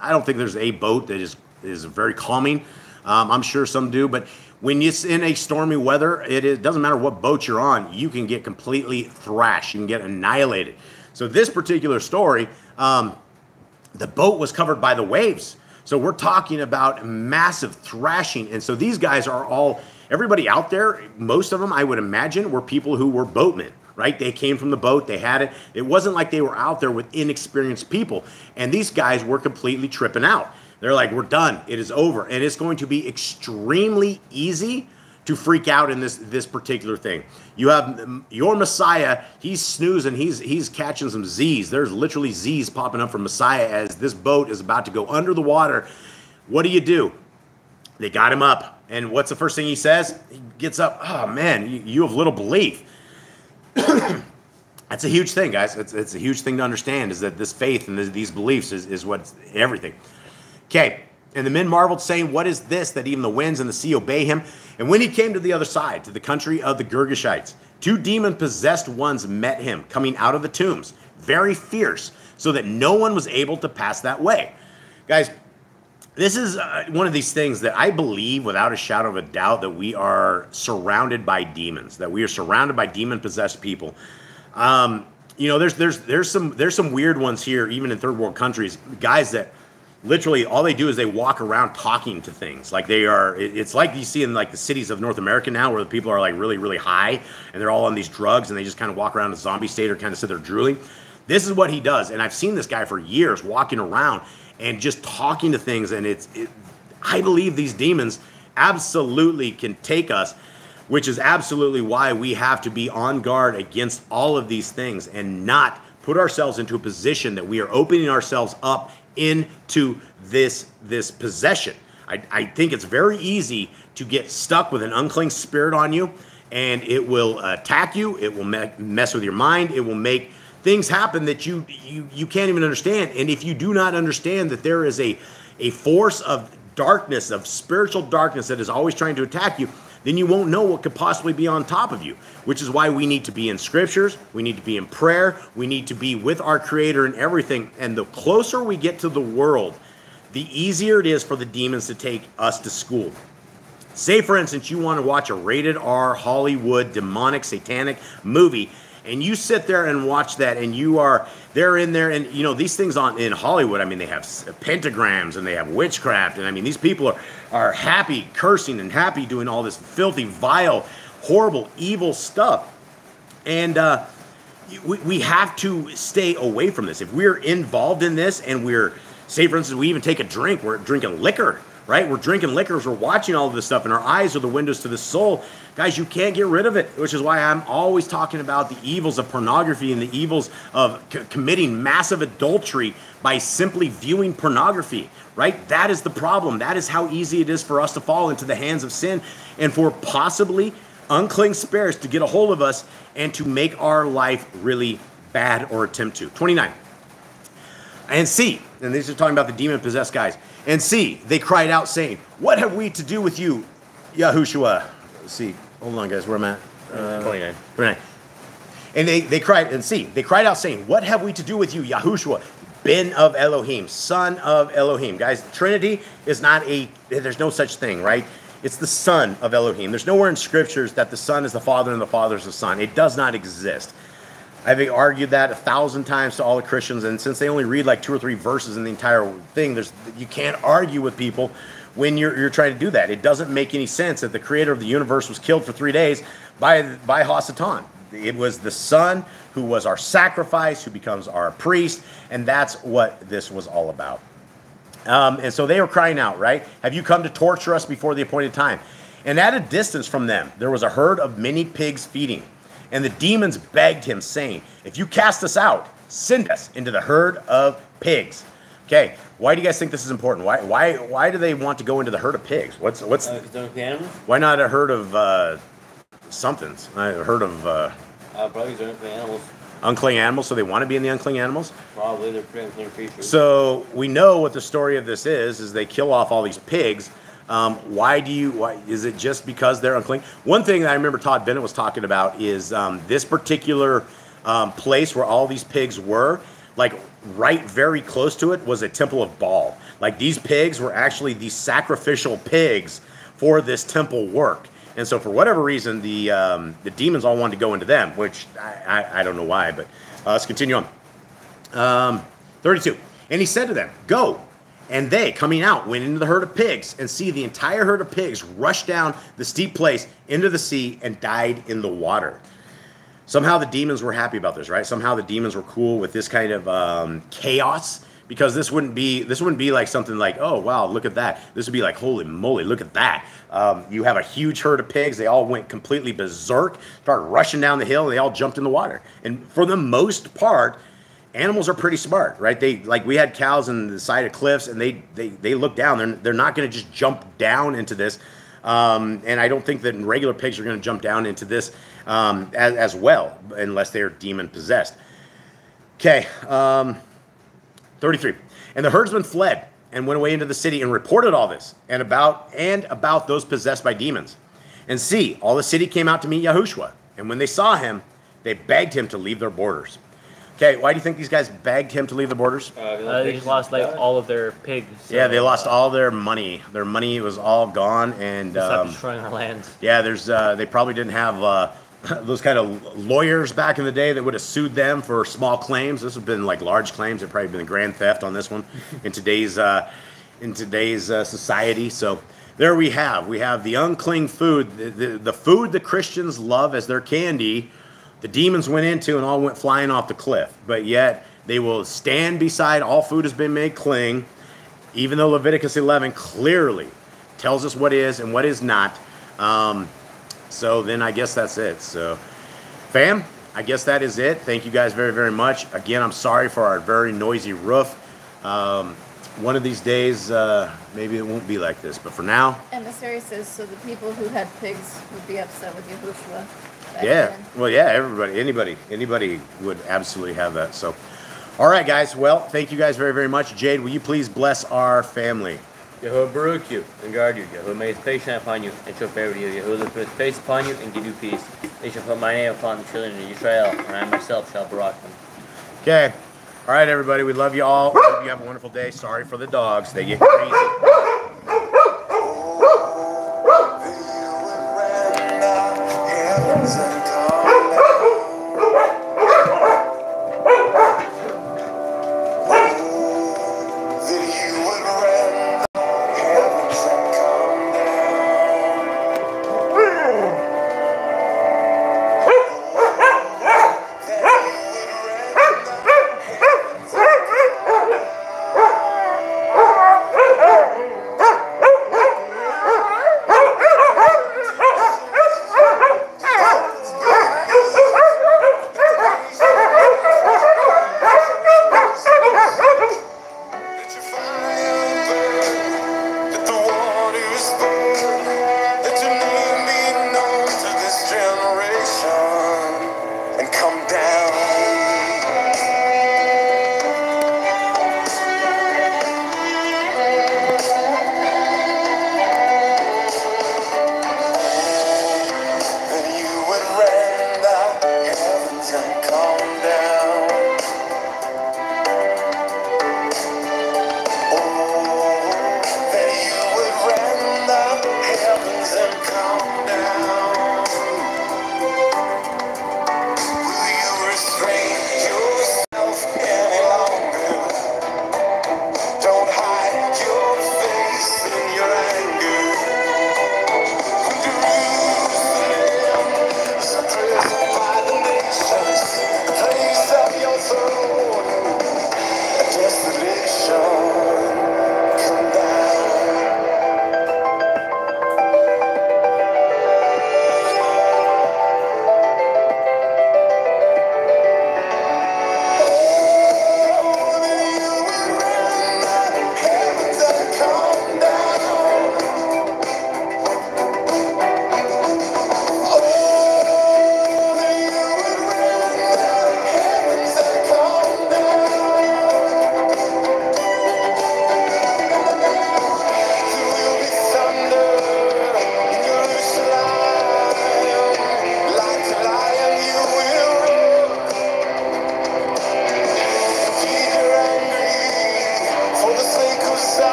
B: I don't think there's a boat that is very calming. I'm sure some do, but when it's in a stormy weather, it doesn't matter what boat you're on, you can get completely thrashed. You can get annihilated. So this particular story, the boat was covered by the waves. So we're talking about massive thrashing. And so these guys are everybody out there, most of them, I would imagine, were people who were boatmen, right? They came from the boat, they had it. It wasn't like they were out there with inexperienced people. And these guys were completely tripping out. They're like, we're done. It is over. And it's going to be extremely easy to freak out in this particular thing. You have your Messiah, he's snoozing, he's catching some Z's. There's literally Z's popping up from Messiah as this boat is about to go under the water. What do? They got him up. And what's the first thing he says? He gets up, oh man, you have little belief. That's a huge thing, guys. It's a huge thing to understand, is that this faith and these beliefs is what's everything. Okay, and the men marveled, saying, what is this, that even the winds and the sea obey him? And when he came to the other side, to the country of the Girgashites, 2 demon-possessed ones met him, coming out of the tombs, very fierce, so that no one was able to pass that way. Guys, this is one of these things that I believe, without a shadow of a doubt, that we are surrounded by demons, that we are surrounded by demon-possessed people. You know, there's some weird ones here, even in third world countries, guys that literally all they do is they walk around talking to things. Like it's like you see in like the cities of North America now, where the people are like really, really high and they're all on these drugs and they just kind of walk around in a zombie state or kind of sit there drooling. This is what he does. And I've seen this guy for years walking around and just talking to things. And I believe these demons absolutely can take us, which is absolutely why we have to be on guard against all of these things and not put ourselves into a position that we are opening ourselves up into this possession. I think it's very easy to get stuck with an unclean spirit on you, and it will attack you. It will mess with your mind. It will make things happen that you can't even understand. And if you do not understand that there is a force of darkness, of spiritual darkness that is always trying to attack you, then you won't know what could possibly be on top of you, which is why we need to be in scriptures. We need to be in prayer. We need to be with our Creator and everything. And the closer we get to the world, the easier it is for the demons to take us to school. Say, for instance, you want to watch a rated R Hollywood demonic satanic movie, and you sit there and watch that, and they're in there, and you know, these things in Hollywood, I mean, they have pentagrams and they have witchcraft, and I mean, these people are happy cursing and happy doing all this filthy, vile, horrible, evil stuff. And we have to stay away from this. If we're involved in this and we're, say for instance, we even take a drink, we're drinking liquor, right? We're drinking liquors, we're watching all of this stuff, and our eyes are the windows to the soul. Guys, you can't get rid of it, which is why I'm always talking about the evils of pornography and the evils of committing massive adultery by simply viewing pornography, right? That is the problem. That is how easy it is for us to fall into the hands of sin and for possibly unclean spirits to get a hold of us and to make our life really bad or attempt to. 29. And see, and these are talking about the demon-possessed guys. And see, they cried out, saying, "What have we to do with you, Yahushua?" Let's see, hold on, guys, where am I at?
E: 29.
B: 29. And they cried, and see, they cried out, saying, "What have we to do with you, Yahushua, Ben of Elohim, son of Elohim?" Guys, Trinity is not there's no such thing, right? It's the son of Elohim. There's nowhere in scriptures that the son is the father and the father is the son. It does not exist. I've argued that 1,000 times to all the Christians, and since they only read like 2 or 3 verses in the entire thing, you can't argue with people when you're trying to do that. It doesn't make any sense that the creator of the universe was killed for 3 days by Hasatan. It was the son who was our sacrifice, who becomes our priest, and that's what this was all about. And so they were crying out, right? "Have you come to torture us before the appointed time?" And at a distance from them, there was a herd of many pigs feeding. And the demons begged him, saying, "If you cast us out, send us into the herd of pigs." Okay, why do you guys think this is important? Why do they want to go into the herd of pigs? What's
E: Don't the animals?
B: why not a herd of somethings? A herd of
E: Probably don't the animals.
B: unclean animals. So they want to be in the unclean animals.
E: Probably they're pretty unclean creatures.
B: So we know what the story of this is they kill off all these pigs. Why is it just because they're unclean? One thing that I remember Todd Bennett was talking about is this particular place where all these pigs were, like right very close to it was a temple of Baal. Like these pigs were actually the sacrificial pigs for this temple work. And so for whatever reason, the demons all wanted to go into them, which I don't know why, but let's continue on. 32. And he said to them, "Go." And they, coming out, went into the herd of pigs, and see, the entire herd of pigs rushed down the steep place into the sea and died in the water. Somehow the demons were happy about this, right? Somehow the demons were cool with this kind of chaos, because this wouldn't be like something like, "Oh wow, look at that." This would be like, "Holy moly, look at that." You have a huge herd of pigs. They all went completely berserk, started rushing down the hill, and they all jumped in the water. And for the most part, animals are pretty smart, right? We had cows on the side of cliffs, and they look down. They're not going to just jump down into this. And I don't think that regular pigs are going to jump down into this as well, unless they are demon possessed. Okay, 33. And the herdsmen fled and went away into the city and reported all this and about those possessed by demons. And see, all the city came out to meet Yahushua. And when they saw him, they begged him to leave their borders. Okay, why do you think these guys begged him to leave the borders?
C: They just lost like all of their pigs. So
B: Yeah, they lost all their money. Their money was all gone, and
C: stop destroying our lands.
B: yeah, they probably didn't have those kind of lawyers back in the day that would have sued them for small claims. This would have been like large claims. It'd probably been a grand theft on this one in today's society. So there we have the unclean food, the food the Christians love as their candy. The demons went into and all went flying off the cliff, but yet they will stand beside all food has been made clean, even though Leviticus 11 clearly tells us what is and what is not. So then I guess that's it. So, fam, I guess that is it. Thank you guys very, very much. Again, I'm sorry for our very noisy roof. One of these days, maybe it won't be like this, but for now.
D: And the series says, so the people who had pigs would be upset with Yahushua.
B: Yeah, well, yeah, anybody would absolutely have that. So, all right, guys. Well, thank you guys very, very much. Jade, will you please bless our family?
E: Yahuwah baruch you and guard you. Yahuwah may his face shine upon you and show favor to you. Yahuwah lift his face upon you and give you peace. They shall put my name upon the children of Israel, and I myself shall baruch them.
B: Okay. All right, everybody. We love you all. We hope you have a wonderful day. Sorry for the dogs. They get crazy.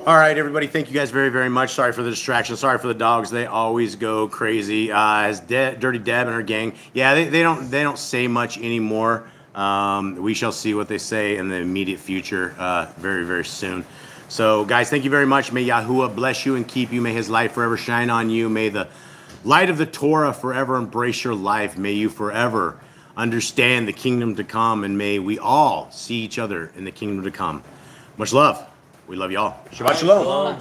B: All right, everybody. Thank you guys very, very much. Sorry for the distraction. Sorry for the dogs. They always go crazy. As Dirty Deb and her gang, yeah, they don't say much anymore. We shall see what they say in the immediate future, very, very soon. So, guys, thank you very much. May Yahuwah bless you and keep you. May His light forever shine on you. May the light of the Torah forever embrace your life. May you forever understand the kingdom to come, and may we all see each other in the kingdom to come. Much love. We love y'all. Shabbat shalom.
C: Shalom.